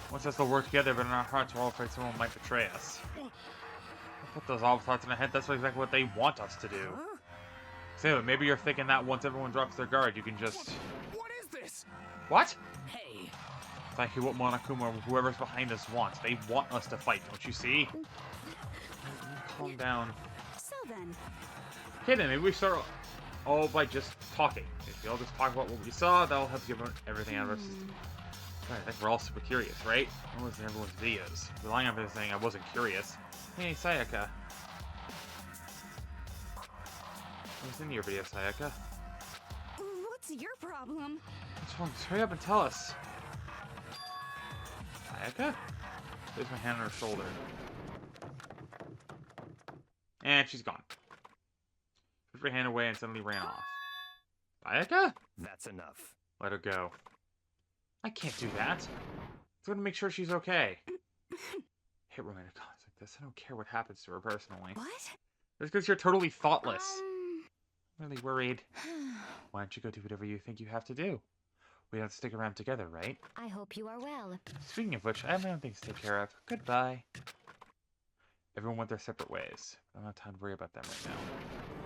Wants us to work together, but in our hearts we're all afraid someone might betray us. Put those awful thoughts in our head, that's exactly what they want us to do. So maybe you're thinking that once everyone drops their guard, you can just... What is this? What? Hey. Thank you, what Monokuma or whoever's behind us wants. They want us to fight, don't you see? Calm down. So then, Okay then, maybe we start all by just talking. If we all just talk about what we saw, that'll help get everything out of our system. I think we're all super curious, right? What was in everyone's videos? Relying on this saying I wasn't curious. Hey, Sayaka. What's in your video, Sayaka? what's your problem? What's wrong? Just hurry up and tell us. Aika? There's my hand on her shoulder. And she's gone. Put her hand away and suddenly ran off. Aika? That's enough. Let her go. I can't do that. I'm going to make sure she's okay. Hate romantic comments like this. I don't care what happens to her personally. What? Just because you're totally thoughtless. I'm really worried. Why don't you go do whatever you think you have to do? We have to stick around together, right? I hope you are well. Speaking of which, I have my own things to take care of. Goodbye. Everyone went their separate ways. I don't have time to worry about them right now.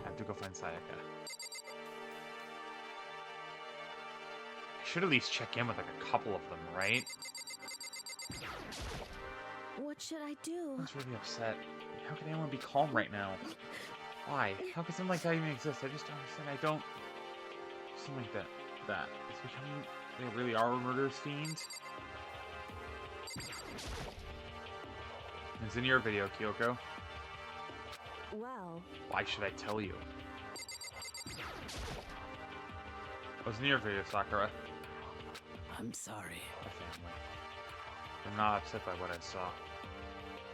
I have to go find Sayaka. I should at least check in with like a couple of them, right? What should I do? I was really upset. How can anyone be calm right now? Why? How can something like that even exist? I just don't understand. I don't... Something like that. It's becoming... They really are a murderous fiend? It's in your video, Kyoko. Well, Why should I tell you? What's in your video, Sakura? I'm sorry. My family. I'm not upset by what I saw.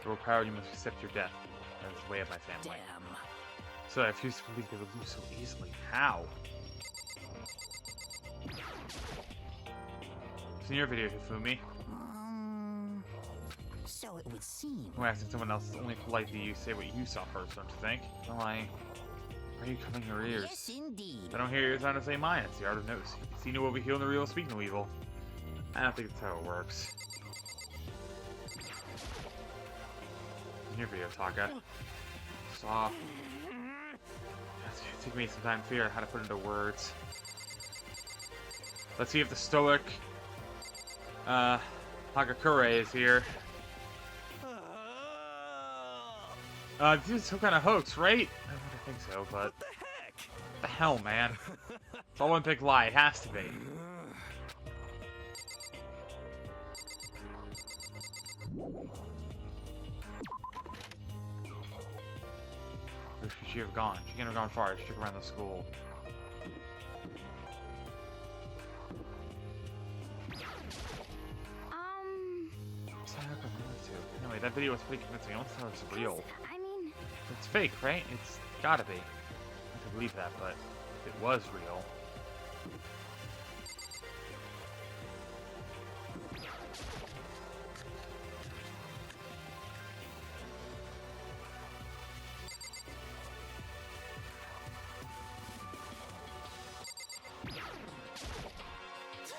To require you must accept your death. That is the way of my family. Damn. So I refuse to believe they would lose so easily. How? It's in your video, Hifumi. So it would seem. When asking someone else, it's only polite that you say what you saw first, don't you think? Why are you covering your ears? Yes, indeed. If I don't hear yours, I don't say mine. It's the art of notice. See no will be healed, and the real will speak no evil. I don't think that's how it works. In your video, Taka. Saw. It's gonna take me some time to figure out how to put into words. Let's see if the stoic Hagakure is here. This is some kind of hoax, right? I don't think so, but... What the heck? What the hell, man? It's all one big lie. It has to be. Where should she have gone? She can't have gone far. She took around the school. Anyway, that video was pretty convincing. I don't think it's real. I mean, It's fake, right? It's gotta be. I can believe that, but if it was real...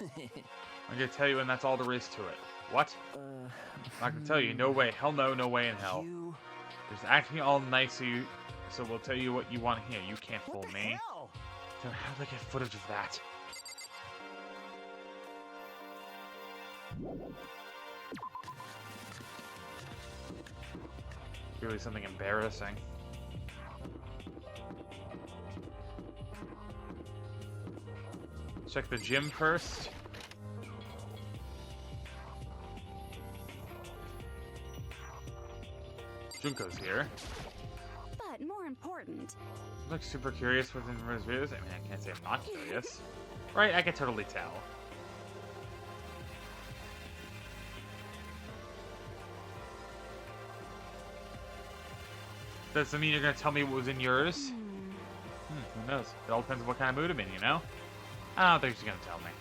I'm gonna tell you, and that's all there is to it. What? I'm not gonna tell you. No way. Hell no. No way in hell. You... Just acting all nice, so we'll tell you what you want to hear. You can't fool What the me. hell? So how do I get footage of that? Really something embarrassing. Check the gym first. Junko's here. But more important, I'm like super curious within his videos. I mean, I can't say I'm not curious. Right, I can totally tell. Does that mean you're gonna tell me what was in yours? Who knows? It all depends on what kind of mood I'm in, you know? I don't think she's gonna tell me.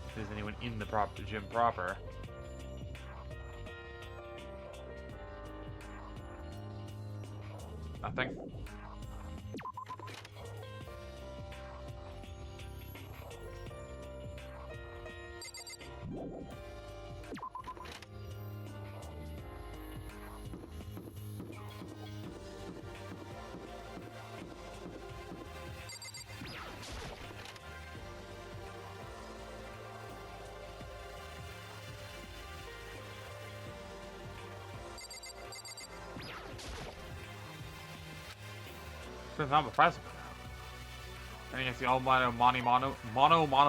If there's anyone in the gym proper. Nothing. It's not a present. I think it's the almighty mono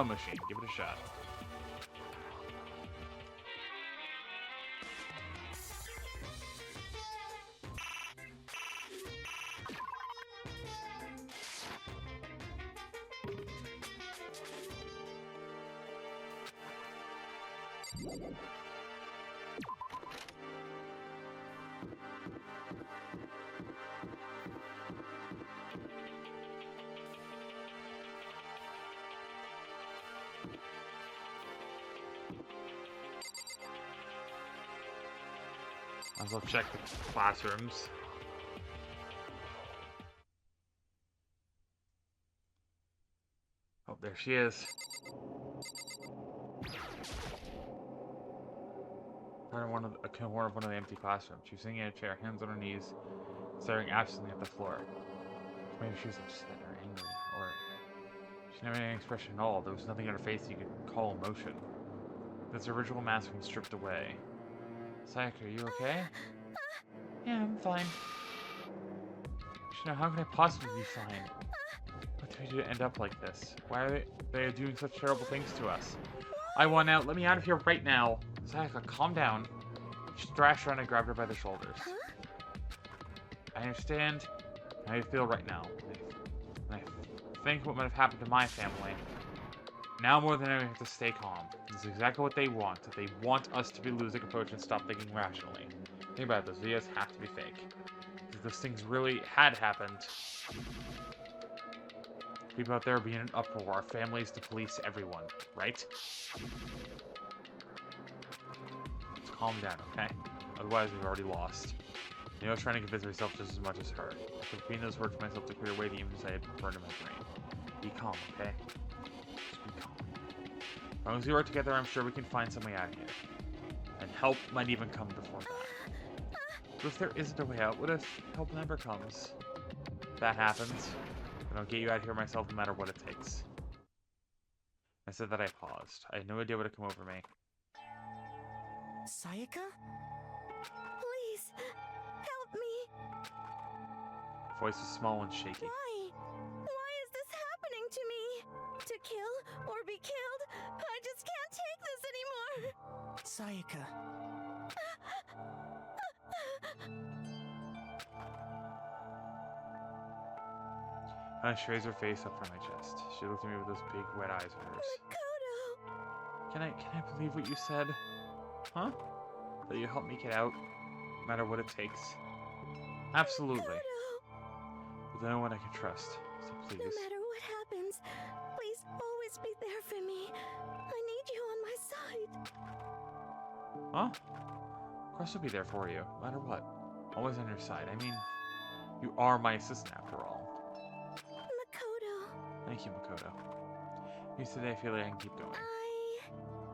machine. Give it a shot. Might as well check the classrooms. Oh, there she is. Found one of a corner of one of the empty classrooms. She was sitting in a chair, hands on her knees, staring absently at the floor. Maybe she was upset or angry, or she never had any expression at all. There was nothing on her face you could call emotion. This original mask had been stripped away. Sayaka, are you okay? Yeah, I'm fine. Shino, how can I possibly be fine? What did we do to end up like this? Why are they doing such terrible things to us? I want out. Let me out of here right now. Sayaka, calm down. She thrashed around and grabbed her by the shoulders. I understand how you feel right now. And I think what might have happened to my family. Now more than ever, we have to stay calm. This is exactly what they want. They want us to be losing approach and stop thinking rationally. Think about it, those videos have to be fake. If those things really had happened, people out there would be in an uproar, our families, the police, everyone, right? Let's calm down, okay? Otherwise, we've already lost. I was trying to convince myself just as much as her. I kept repeating those words to myself to clear away the images I had burned in my brain. Be calm, okay? Just be calm. As long as we work together, I'm sure we can find some way out of here. And help might even come before that. But if there isn't a way out, what if help never comes? If that happens, then I'll get you out of here myself no matter what it takes. I said that I paused. I had no idea what had come over me. Sayaka? please, help me. Her voice was small and shaky. Why? Why is this happening to me? To kill or be killed? I just can't take this anymore. Sayaka. She raised her face up from my chest. She looked at me with those big wet eyes of hers. Makoto. Can I believe what you said? Huh? That you help me get out, no matter what it takes? Absolutely. Makoto. With no one I can trust, so please. No matter what happens, please always be there for me. I need you on my side. Huh? Of course I'll be there for you, no matter what. Always on your side. I mean, You are my assistant after all. Makoto, Thank you, Makoto. Here's today I feel like I can keep going.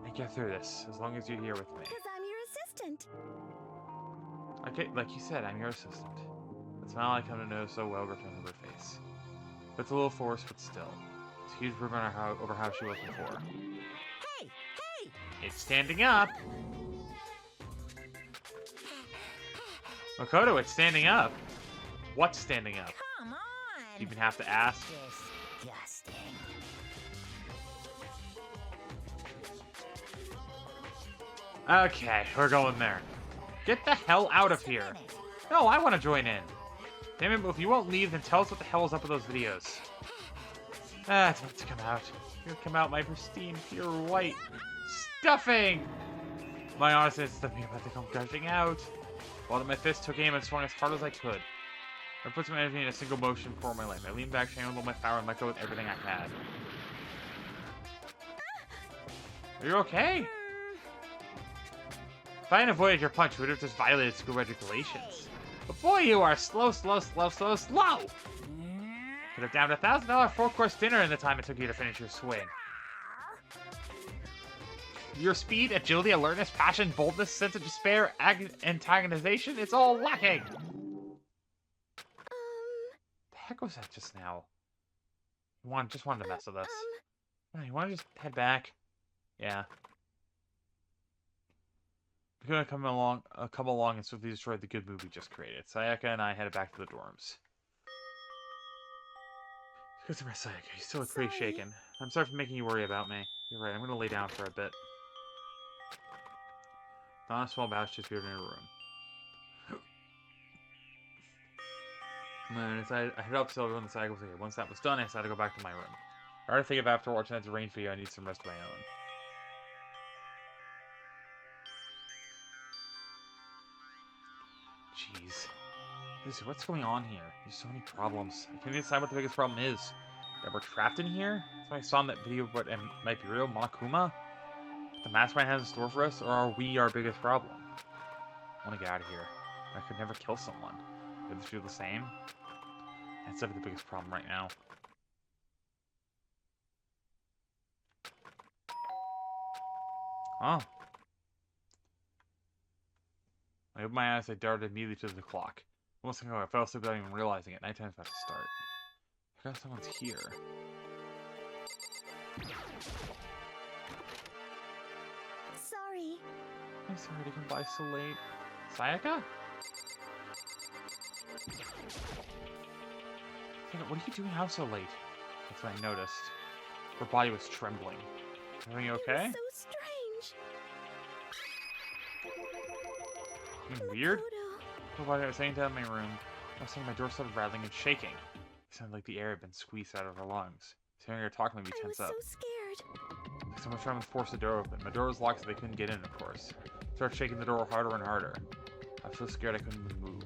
I get through this, as long as you're here with me. because I'm your assistant. Okay, like you said, I'm your assistant. The smile I come to know so well returned to her face. It's a little forced, but still. It's a huge improvement over how she was before. Hey! Hey! It's standing up! Makoto, it's standing up! What's standing up? Come on! Do you even have to ask? Disgusting. Okay, we're going there. Get the hell out of here! No, I want to join in! Damn it, if you won't leave, then tell us what the hell is up with those videos. Ah, it's about to come out. Here come out my pristine, pure white stuffing! My honest instinct about to come gushing out. While my fist took aim and swung as hard as I could. I put some energy in a single motion for my life. I leaned back, channeled all my power, and let go with everything I had. Are you okay? If I hadn't avoided your punch, we would have just violated school regulations. But boy, you are slow, slow, slow, slow, slow! Could have downed $1,000 four-course dinner in the time it took you to finish your swing. Your speed, agility, alertness, passion, boldness, sense of despair, antagonization, it's all lacking! The heck was that just now? Just wanted to mess with us. You want to just head back? Yeah. We're gonna come along and swiftly destroy the good move we just created. Sayaka and I headed back to the dorms. Good to my Sayaka. You still look pretty shaken. I'm sorry for making you worry about me. You're right. I'm gonna lay down for a bit. Not a small batch just appeared in her room. And I head up to everyone. The Sayaka was here. Once that was done, I decided to go back to my room. I already think of after watching that deranged video, I need some rest of my own. Jeez. What's going on here? There's so many problems. I can't even decide what the biggest problem is. That we're trapped in here? That's why I saw in that video what might be real. Monokuma? What the mastermind has in store for us? Or are we our biggest problem? I want to get out of here. I could never kill someone. Do this feel the same? That's definitely the biggest problem right now. Oh. I opened my eyes, I darted immediately to the clock. Almost ago, I fell asleep without even realizing it. Nighttime's about to start. I forgot someone's here. Sorry. I'm sorry to come by so late. Sayaka? Sayaka, what are you doing out so late? That's when I noticed. Her body was trembling. Everything okay? It was so strange. Something weird? Makoto. While I was sitting down in my room, I was saying my door started rattling and shaking. It sounded like the air had been squeezed out of her lungs. Hearing her talk made me I was tense up. so scared. Like someone trying to force the door open. My door was locked so they couldn't get in, of course. I started shaking the door harder and harder. I was so scared I couldn't even move.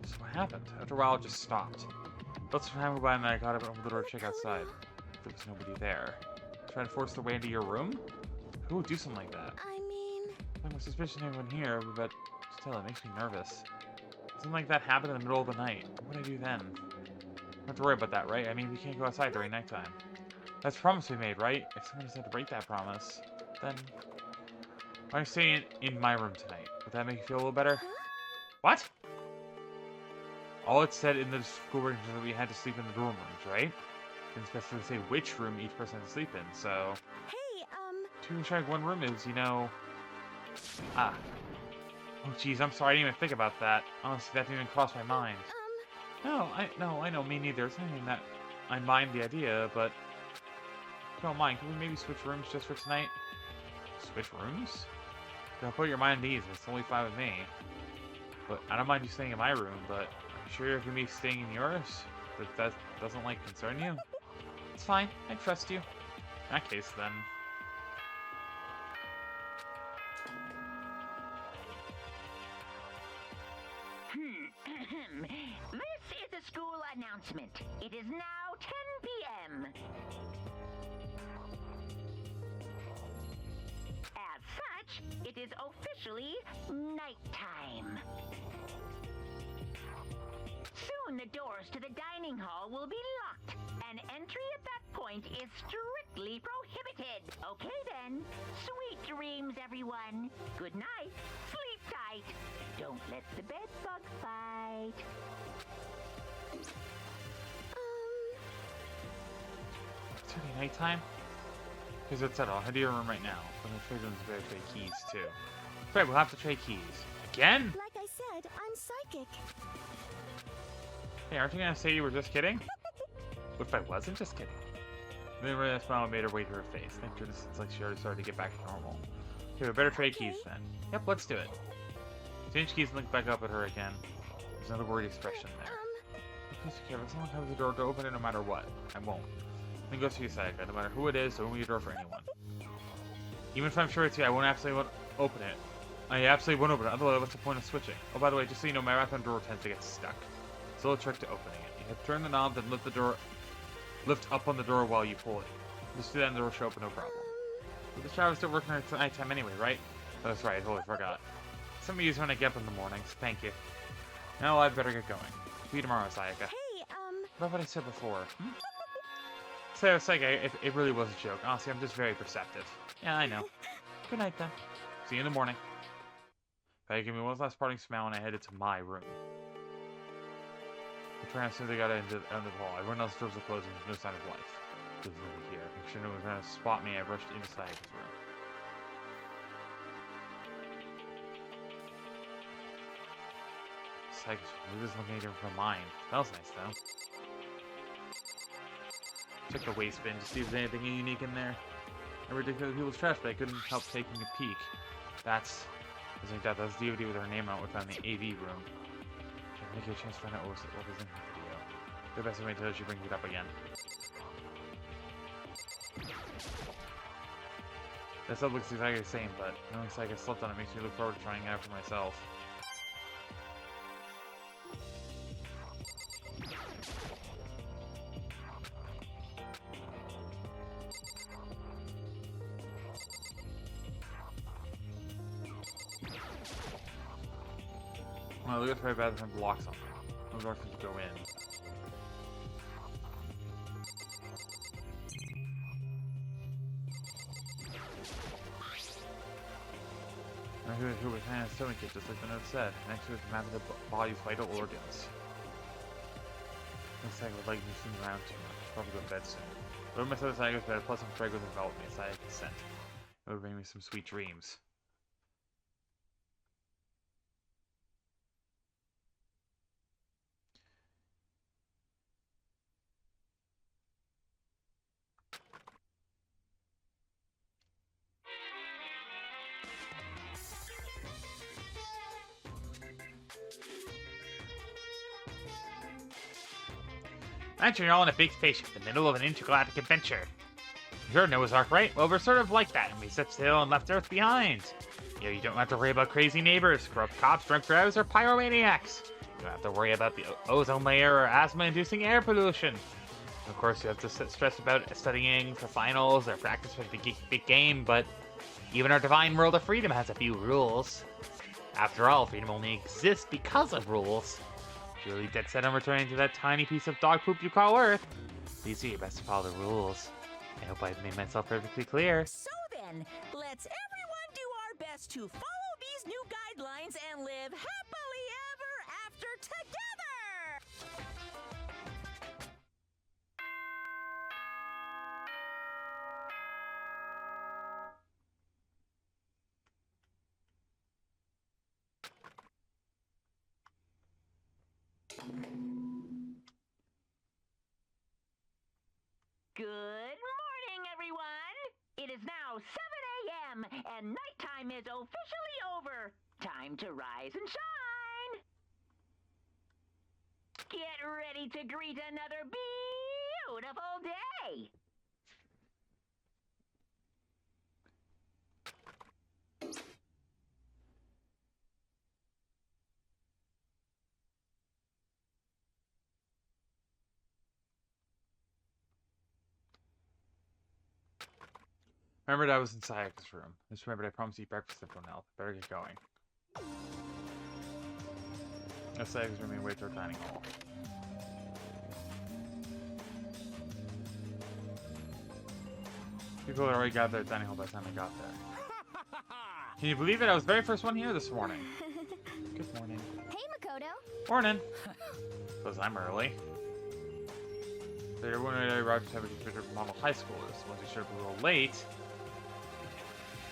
So what happened? After a while, it just stopped. Felt some time go by and then I got up and opened the door to check outside. There was nobody there. Trying to force their way into your room? Who would do something like that? I mean, I'm suspicious of anyone here, but still, it makes me nervous. Something like that happened in the middle of the night. What would I do then? Don't have to worry about that, right? I mean, we can't go outside during nighttime. That's a promise we made, right? If someone just had to break that promise, then... I'm staying in my room tonight. Would that make you feel a little better? huh? What? All it said in the school room was that we had to sleep in the dorm rooms, right? Didn't specifically say which room each person had to sleep in, so... Hey, Two sharing one room is, you know... Ah. Oh, jeez, I'm sorry, I didn't even think about that. Honestly, that didn't even cross my mind. No, I know, me neither. It's not even that I mind the idea, but... If you don't mind, can we maybe switch rooms just for tonight? Switch rooms? Don't put your mind at ease, it's only fine with me. But I don't mind you staying in my room, but are you sure you're gonna be staying in yours? That doesn't, like, concern you? It's fine, I trust you. In that case, then... This is a school announcement. It is now 10 p.m. As such, it is officially nighttime. Soon the doors to the dining hall will be locked, and entry at that point is strictly prohibited. Okay then, sweet dreams, everyone. Good night, sleep tight. Don't let the bed bug fight. It's already nighttime? Here's what's settled. I'll head to your room right now. I'm gonna trade them to trade keys, too. Right, we'll have to trade keys. Again? Like I said, I'm psychic. Hey, aren't you gonna say you were just kidding? What if I wasn't just kidding? Then a smile made her way to her face. Thank goodness it's like she already started to get back to normal. Okay, we better trade keys then. Yep, let's do it. Change keys and look back up at her again. There's another worried expression there. Please be careful. If someone comes to the door, to open it no matter what. I won't. Then go to you, Aika. No matter who it is, don't open your door for anyone. Even if I'm sure it's you, I won't absolutely open it. I absolutely won't open it. Otherwise, what's the point of switching? Oh, by the way, just so you know, my marathon door tends to get stuck. It's a little trick to opening it. You have to turn the knob, then lift up on the door while you pull it. Just do that and the door should open, no problem. But the shower's still working at nighttime anyway, right? Oh, that's right, I totally forgot. Some of you use when I get up in the mornings. Thank you. Now I'd better get going. See you tomorrow, Aika. Hey, About what I said before. So, Aika, it really was a joke. Honestly, I'm just very perceptive. Yeah, I know. Good night, then. See you in the morning. Aika gave me one last parting smile and I headed to my room. The train as soon as they got into the hall. Everyone else's doors were closed and there's no sign of life. It was over here. Make sure no one was trying to spot me. I rushed inside his room. Psychic, it doesn't look any different from mine. Smells nice though. Check the waste bin to see if there's anything unique in there. I read other people's trash, but I couldn't help taking a peek. That's that's DVD with her name on it. We found in the AV room. Make you a chance to find out what was in the video. The best way until she brings it up again. That stuff looks exactly the same, but knowing Aika slept on it makes me look forward to trying it out for myself. Well, look at the right bathroom blocks on them. No door to go in. Who was handing a sewing kit, just like the note said. Next to it is the map of the body's vital organs. Looks like I would like me sitting around too much. Probably go to bed soon. But my son goes to bed, plus some fragrance enveloped me, so I consent. It would bring me some sweet dreams. Imagine you're all in a big spaceship in the middle of an intergalactic adventure. You're Noah's Ark, right? Well, we're sort of like that, and we set sail and left Earth behind. You don't have to worry about crazy neighbors, corrupt cops, drunk drivers, or pyromaniacs. You don't have to worry about the ozone layer or asthma-inducing air pollution. Of course, you have to stress about studying for finals or practice for the big game, but even our divine world of freedom has a few rules. After all, freedom only exists because of rules. If you're really dead set on returning to that tiny piece of dog poop you call Earth, please do your best to follow the rules. I hope I've made myself perfectly clear. So then, let's everyone do our best to follow these new guidelines and live happily ever after together! Good morning, everyone! It is now 7 a.m. and nighttime is officially over. Time to rise and shine! Get ready to greet another beautiful day! Remembered I was inside this room. Just remembered I promised to eat breakfast at Brunel. Better get going. That's Sayaka's room and wait to our dining hall. People had already got there at dining hall by the time I got there. Can you believe it? I was the very first one here this morning. Good morning. Hey, Makoto. Morning. Suppose I'm early. So you're wondering why Roger's having to consider model high schoolers. Once you showed up a little late.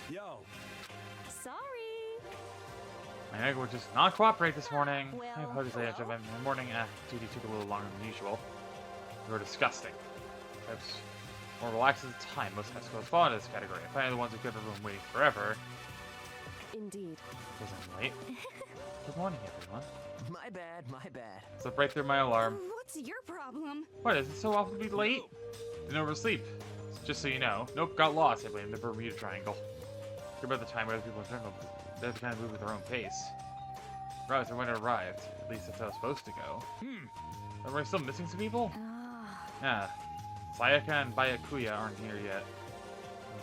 Yo, Sorry. My Aika would just not cooperate this morning. Well, I apologize, I well. my morning duty took a little longer than usual. They were disgusting. I was more relaxed at the time. Most high schools fall into this category. I find the ones who kept everyone waiting forever. Indeed. Because I'm late. Good morning, everyone. my bad, my bad. Slipped right through my alarm. What's your problem? What, is it so often to be late? Didn't oversleep. Just so you know. Nope, got lost. I blame the Bermuda Triangle. Care about the time other people in general. They have to kind of move at their own pace. Right, so when it arrived. At least that's how it's supposed to go. Are we still missing some people? Yeah. Sayaka and Byakuya aren't here yet.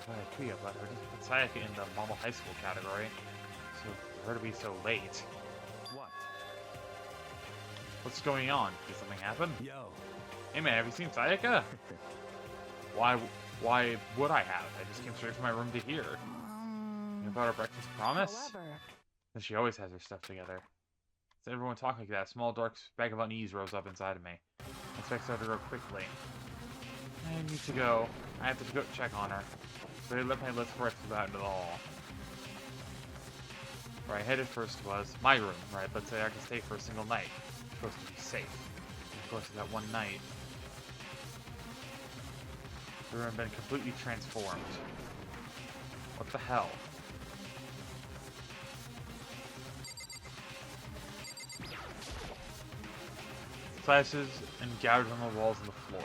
Byakuya, but I just put Sayaka in the model high school category. So for her to be so late. What? What's going on? Did something happen? Yo. Hey man, have you seen Sayaka? Why would I have? I just came straight from my room to here. You about our breakfast promise? However, And she always has her stuff together. Instead of everyone talking like that, a small dark bag of unease rose up inside of me. I expected her to grow quickly. I need to go. I have to go check on her. So I left my list before I flew out into the hall. Where I headed first was my room, where I let Sayaka stay for a single night. Supposed to be safe. Of course, that one night, the room had been completely transformed. What the hell? Slashes and gouges on the walls and the floor.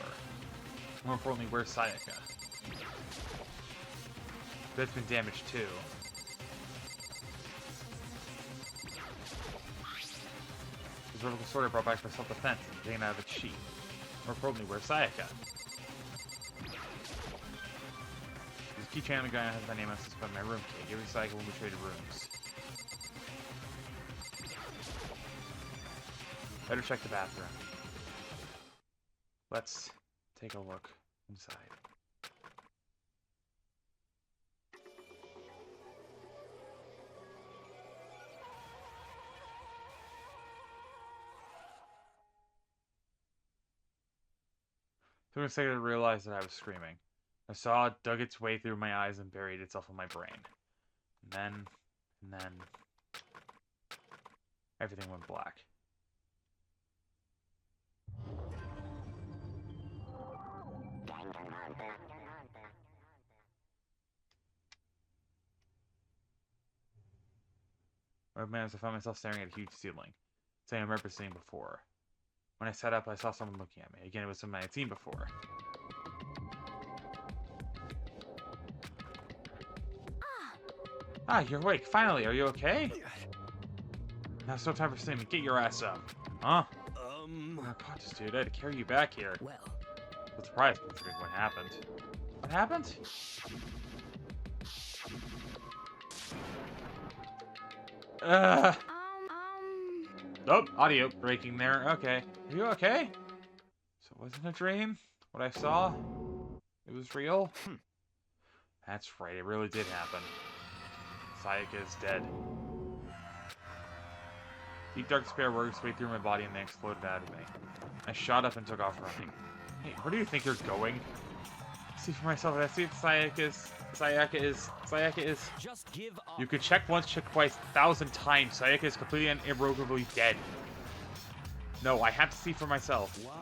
More importantly, where's Sayaka? Bed's been damaged too. This vertical sword I brought back for self-defense and taken out of its sheath. More importantly, where's Sayaka? This keychain on the guy has my name on suspend my room key. Give me Sayaka when we traded rooms. Better check the bathroom. Let's take a look inside. Took a second to realize that I was screaming. I saw it dug its way through my eyes and buried itself in my brain. And then... everything went black. Right, man, as I found myself staring at a huge ceiling. Same I remember seeing before. When I sat up, I saw someone looking at me. Again, it was someone I had seen before. Ah, you're awake. Finally, are you okay? Now it's no time for sleeping. Get your ass up. Huh? Oh, God, this dude, I had to carry you back here. Well. I'm surprised considering what happened. What happened? Nope, audio breaking there. Okay. Are you okay? So it wasn't a dream? What I saw? It was real? That's right, it really did happen. Sayaka is dead. Deep dark despair worked its way through my body and then exploded out of me. I shot up and took off running. Hey, where do you think you're going? See for myself, I see if Sayaka is. Just give up. You could check once, check twice, 1,000 times. Sayaka is completely and irrevocably dead. No, I have to see for myself. What?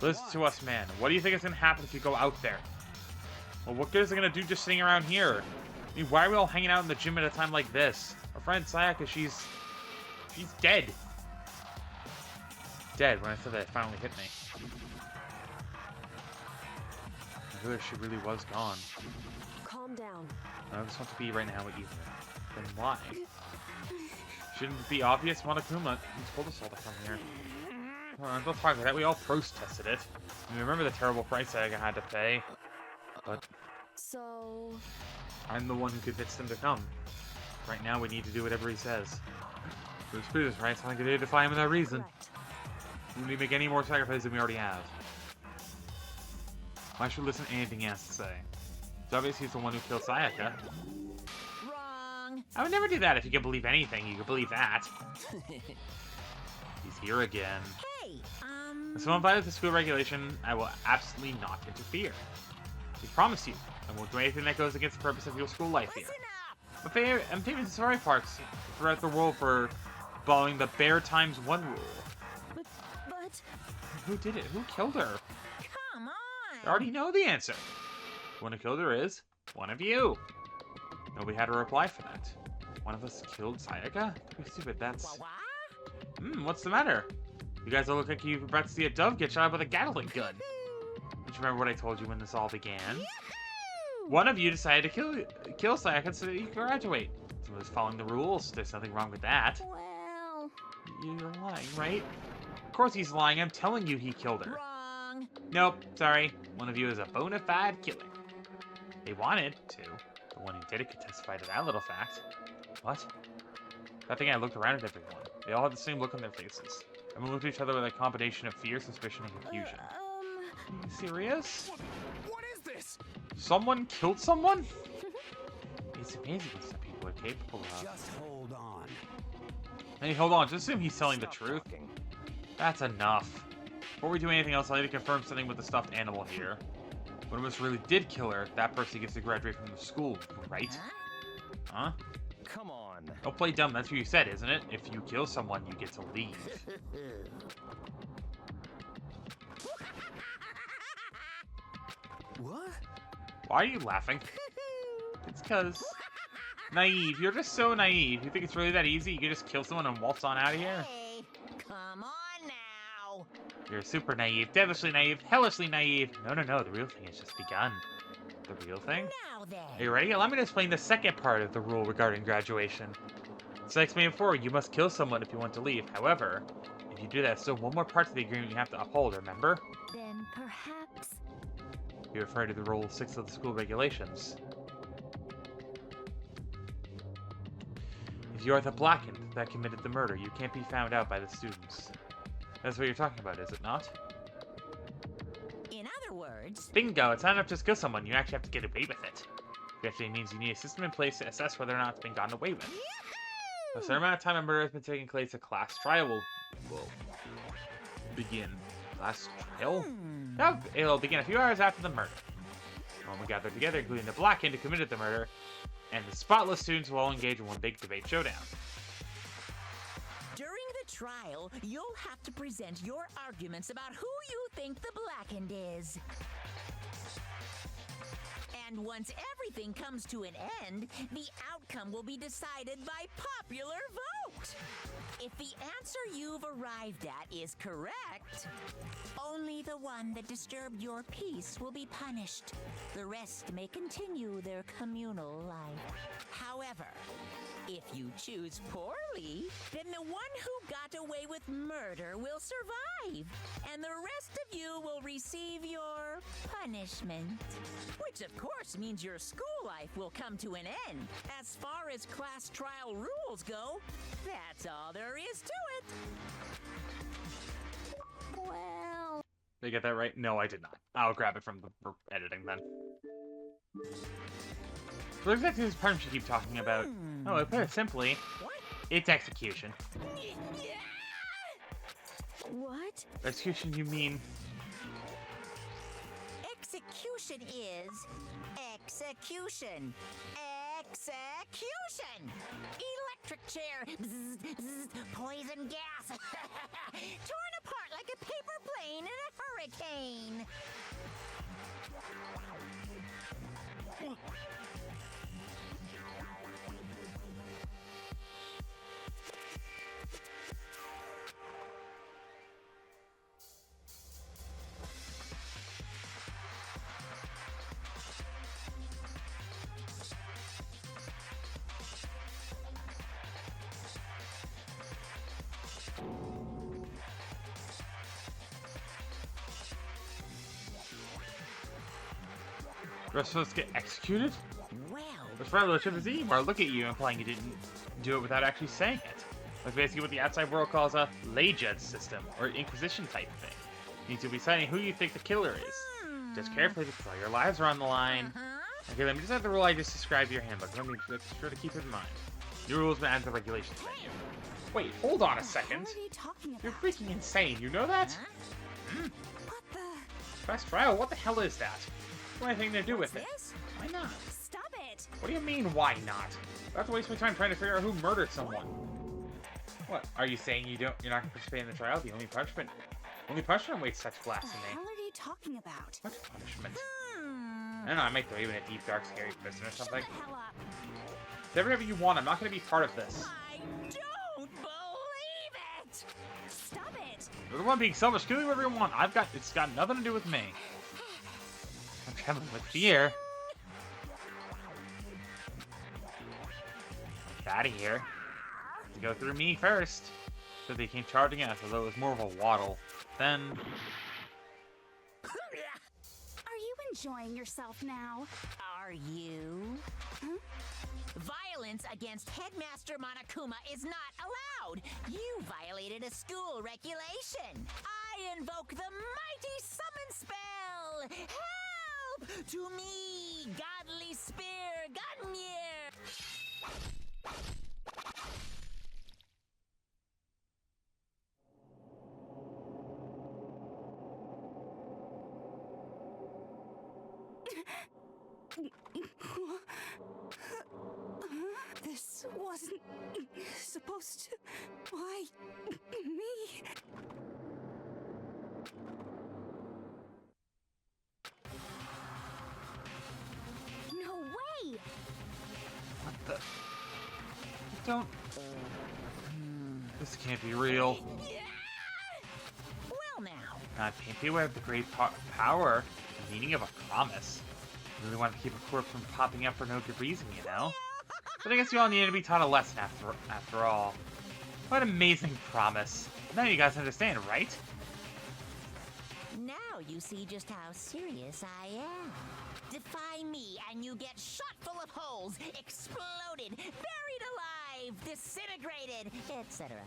Listen to us, man. What do you think is gonna happen if you go out there? Well, what good is it gonna do just sitting around here? I mean, why are we all hanging out in the gym at a time like this? Our friend Sayaka, she's dead. Dead. When I said that, it finally hit me. I realized she really was gone. calm down. I just want to be right now with you. Then why? Shouldn't it be obvious? Monokuma, you told us all to come here. Don't talk about that. We all protested it. I remember the terrible price tag I had to pay. But So... I'm the one who convinced him to come. Right now, we need to do whatever he says. Bruce Peters, right? So I can defy him without reason. correct. We need to make any more sacrifices than we already have. I should listen to anything he has to say. So obviously he's the one who killed Sayaka. Wrong. I would never do that. If you can believe anything, you can believe that. He's here again. Hey, If someone violates the school regulation, I will absolutely not interfere. We promise you, I won't do anything that goes against the purpose of your school life here. listen up. But I'm famous safari parks throughout the world for following the Bear Times 1 rule. But Who did it? Who killed her? Come on. I already know the answer. The one who killed her is one of you. Nobody had a reply for that. One of us killed Sayaka? Don't be stupid, that's... What? what's the matter? You guys all look like you're about to see a dove get shot with a Gatling gun. Don't you remember what I told you when this all began? One of you decided to kill Sayaka so that you could graduate. So it was following the rules. There's nothing wrong with that. well, You're lying, right? Of course he's lying. I'm telling you he killed her. Wrong. Nope, sorry. One of you is a bona fide killer. They wanted to. The one who did it could testify to that little fact. What? I think I looked around at everyone. They all had the same look on their faces. Everyone looked at each other with a combination of fear, suspicion, and confusion. Are you serious? What is this? Someone killed someone? It's amazing what some people are capable of. Just hold on. Hey, hold on. Just assume he's telling the Stop truth. talking. That's enough. Before we do anything else, I need to confirm something with the stuffed animal here. One of us really did kill her. That person gets to graduate from the school, right? Huh? Come on. Don't play dumb. That's what you said, isn't it? If you kill someone, you get to leave. What? Why are you laughing? It's because... Naive. You're just so naive. You think it's really that easy? You can just kill someone and waltz on out of here? Hey, come on now. You're super naive. Devilishly naive. Hellishly naive. No, no, no. The real thing has just begun. The real thing? Now then. Are you ready? Allow me to explain the second part of the rule regarding graduation. As I explained before, you must kill someone if you want to leave. However, if you do that, still one more part to the agreement you have to uphold, remember? then perhaps... You refer to the Rule 6 of the school regulations. If you are the blackened that committed the murder, you can't be found out by the students. That's what you're talking about, is it not? In other words, Bingo! It's not enough to just kill someone, you actually have to get away with it. It actually means you need a system in place to assess whether or not it's been gotten away with. A certain amount of time a murder has been taking place, a class trial will begin. Class trial? No, it'll begin a few hours after the murder. When we gather together, including the blackened who committed the murder, and the spotless students will all engage in one big debate showdown. during the trial, you'll have to present your arguments about who you think the blackened is. And once everything comes to an end, the outcome will be decided by popular vote. If the answer you've arrived at is correct, only the one that disturbed your peace will be punished. The rest may continue their communal life. However, if you choose poorly, then the one who got away with murder will survive, and the rest of you will receive your punishment. Which, of course, means your school life will come to an end. As far as class trial rules go, that's all there is to it. well, Did I get that right? No, I did not. I'll grab it from the editing then. What exactly is this punishment you keep talking about? Oh, I put it simply, What? it's execution. what? Execution, you mean? Execution is execution. Execution! Electric chair. Bzz, bzz, poison gas. Torn apart like a paper plane in a hurricane. We're supposed to get executed? Well, That's rather true as Eve, or look at you implying you didn't do it without actually saying it. That's basically what the outside world calls a lay judge system, or Inquisition type thing. You need to be deciding who you think the killer is. Just carefully, because all your lives are on the line. Okay, let me just have the rule I just described to your handbook. Let me make sure to keep it in mind. New rules been added to the regulations menu. Wait, hold on a second. What are you talking about? You're freaking insane, you know that? Huh? What the? Fast trial? What the hell is that? What anything to do with it? This? Why not? Stop it! What do you mean, why not? I have to waste my time trying to figure out who murdered someone. What? Are you saying you're not going to participate in the trial? The only punishment waits such What the blasphemy. hell are you talking about? What punishment? Hmm. I don't know, I might throw you in a deep, dark, scary prison or something. Shut the hell up! Say whatever you want, I'm not going to be part of this. I don't believe it! Stop it! You're the one being selfish, do whatever you want. It's got nothing to do with me. I'm trembling with fear. Get out of here. To go through me first. So they came charging us, although it was more of a waddle. Then... Are you enjoying yourself now? Are you? Huh? Violence against Headmaster Monokuma is not allowed. You violated a school regulation. I invoke the mighty summon spell. Help to me, godly spear, Gungnir. This wasn't supposed to. Why me? No way! What the... Don't... This can't be real. Well now. Not paint me aware of the great power and meaning of a promise. I really want to keep a corpse from popping up for no good reason, you know? But I guess you all needed to be taught a lesson after all. What an amazing promise. Now you guys understand, right? Now you see just how serious I am. Defy me and you get shot full of holes, exploded, buried alive, disintegrated, etc.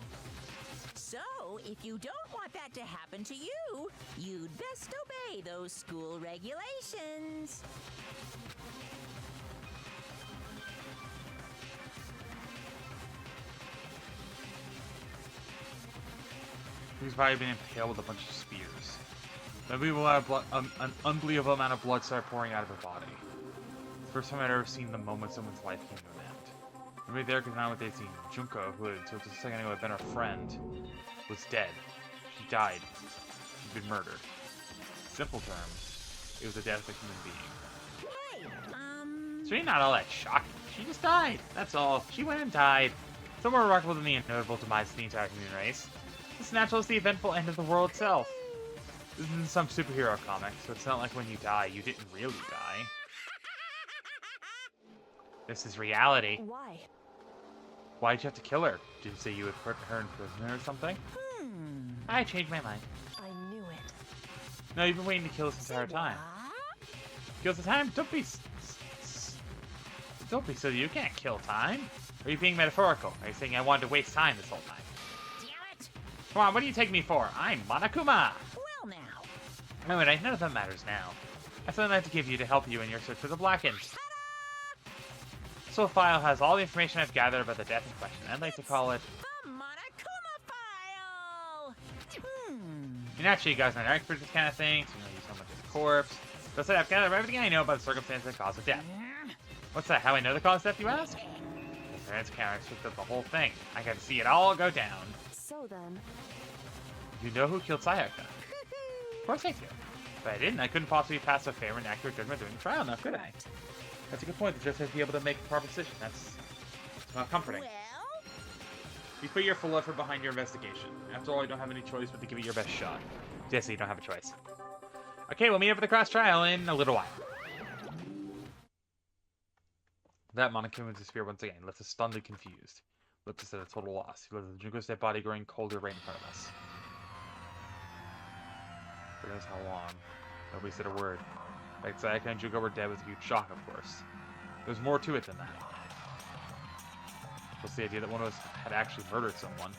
So, if you don't want that to happen to you, you'd best obey those school regulations. He's probably been impaled with a bunch of spears. Maybe we'll have an unbelievable amount of blood start pouring out of her body. First time I'd ever seen the moment someone's life came to an end. Maybe there, because now what they'd seen, Junko, who had until just a second ago had been her friend, was dead. She died. She'd been murdered. In simple terms, it was the death of a human being. Hey, So you're not all that shocked. She just died. That's all. She went and died. So more remarkable than the inevitable demise of the entire human race. It's natural as the eventful end of the world itself. This isn't some superhero comic, so it's not like when you die, you didn't really die. This is reality. Why? Why'd you have to kill her? Did you say you would put her in prison or something? I changed my mind. I knew it. No, you've been waiting to kill this entire time. Kill the time? Don't be silly. You can't kill time. Are you being metaphorical? Are you saying I wanted to waste time this whole time? Damn it! Come on, what do you take me for? I'm Monokuma! Well now. No, none of that matters now. I have something I have to give you to help you in your search for the Blackened. So file has all the information I've gathered about the death in question. I'd like to call it... The Monokuma file! Naturally, you guys aren't experts at this kind of thing, so you know you so much as a corpse. So I said I've gathered everything I know about the circumstances that caused the death. What's that? How I know the cause of death, you ask? The parents counter of the whole thing. I got to see it all go down. So then. You know who killed Sayaka? Of course I do. If I didn't, I couldn't possibly pass a fair and accurate judgment during the trial, now could I? That's a good point. The judge has to be able to make a proper decision. That's comforting. Well, You put your full effort behind your investigation. After all, you don't have any choice but to give it your best shot. Jesse, you don't have a choice. Okay, we'll meet up for the cross trial in a little while. That Monokuma disappeared once again, left us stunned and confused. Left us at a total loss. He left the Junko's dead body growing colder right in front of us. Who knows how long. Nobody said a word. Like Sayaka and Junko were dead was a huge shock, of course. There's more to it than that. Plus the idea that one of us had actually murdered someone.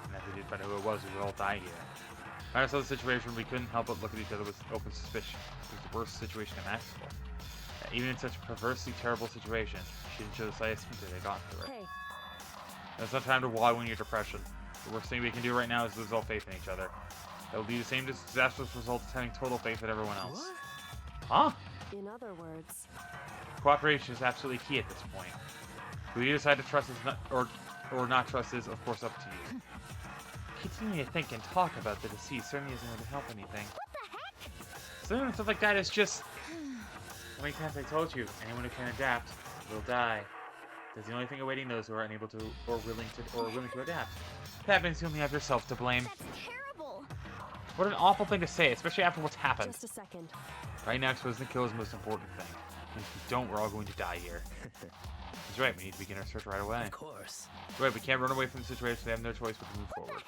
And if we did find out who it was, we would all die here. Find ourselves in a situation we couldn't help but look at each other with open suspicion. It was the worst situation imaginable. Even in such a perversely terrible situation, she didn't show the slightest hint that it got to her. Hey, There's no time to wallow in your depression. The worst thing we can do right now is lose all faith in each other. That will be the same disastrous result as having total faith in everyone else. Huh? in other words, Cooperation is absolutely key at this point. Who you decide to trust is not, or not trust is, of course, up to you. Continuing to think and talk about the deceased certainly isn't going to help anything. What the heck? Something stuff like that is just... How many times I told you, anyone who can adapt will die. That's the only thing awaiting those who are unable to, or willing to adapt. That means you only have yourself to blame. That's terrible. What an awful thing to say, especially after what's happened. just a second. Right now, exposing the kill is the most important thing. And if we don't, we're all going to die here. He's right, we need to begin our search right away. Of course. Right, we can't run away from the situation, we have no choice but to move forward.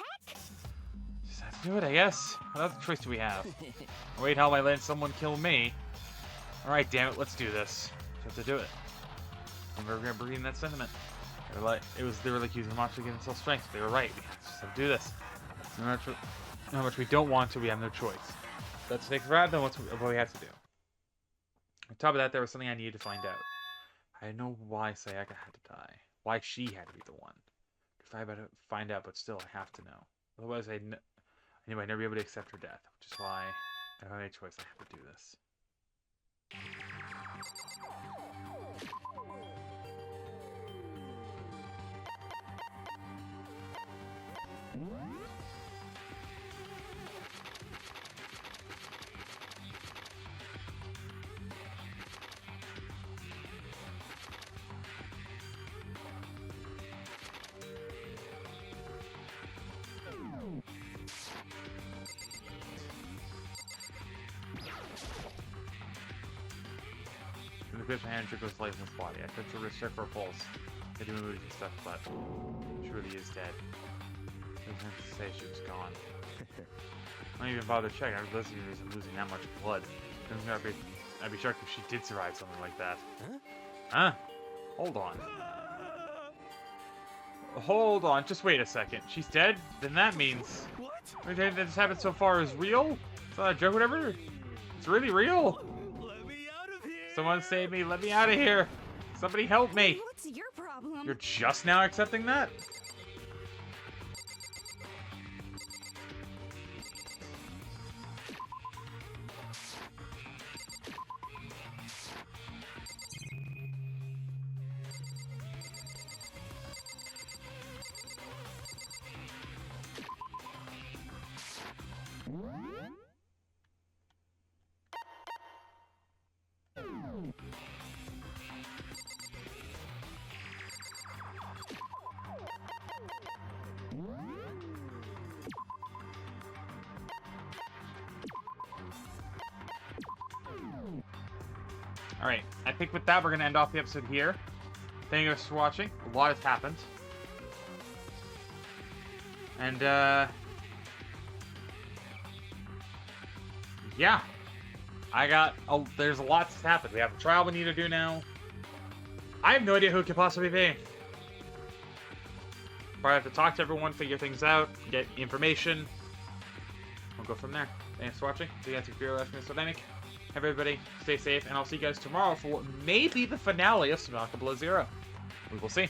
Just have to do it, I guess. What other choice do we have? Wait, how am I letting someone kill me? Alright, damn it, let's do this. Just have to do it. I'm never gonna breathe in that sentiment. They were like using monster to give themselves strength. They were right. We just have to do this. No matter how much we don't want to, we have no choice. Let's take rather than what we have to do. On top of that, there was something I needed to find out. I know why Sayaka had to die. Why she had to be the one. To find out, but still, I have to know. Otherwise, I knew I'd never be able to accept her death. Which is why I don't have any choice. I have to do this. The grip my hand trickles life in his body. I touch her wrist, check for a pulse. I do movies and stuff, but she really is dead. I was going to say she was gone. I don't even bother checking. I was listening to her losing that much blood. I'd be shocked if she did survive something like that. Huh? Hold on. Hold on. Just wait a second. She's dead? Then that means... What? Everything that's happened so far is real? It's not a joke, whatever? It's really real? Let me out of here! Someone save me. Let me out of here. Somebody help me. What's your problem? You're just now accepting that? Alright, I think with that we're going to end off the episode here. Thank you guys for watching. A lot has happened. And, yeah. There's a lot that's happened. We have a trial we need to do now. I have no idea who it could possibly be. Probably have to talk to everyone, figure things out, get information. We'll go from there. Thanks for watching. See you guys if you're left in this dynamic. Everybody, stay safe, and I'll see you guys tomorrow for what may be the finale of Sonaka Below Zero. We will see.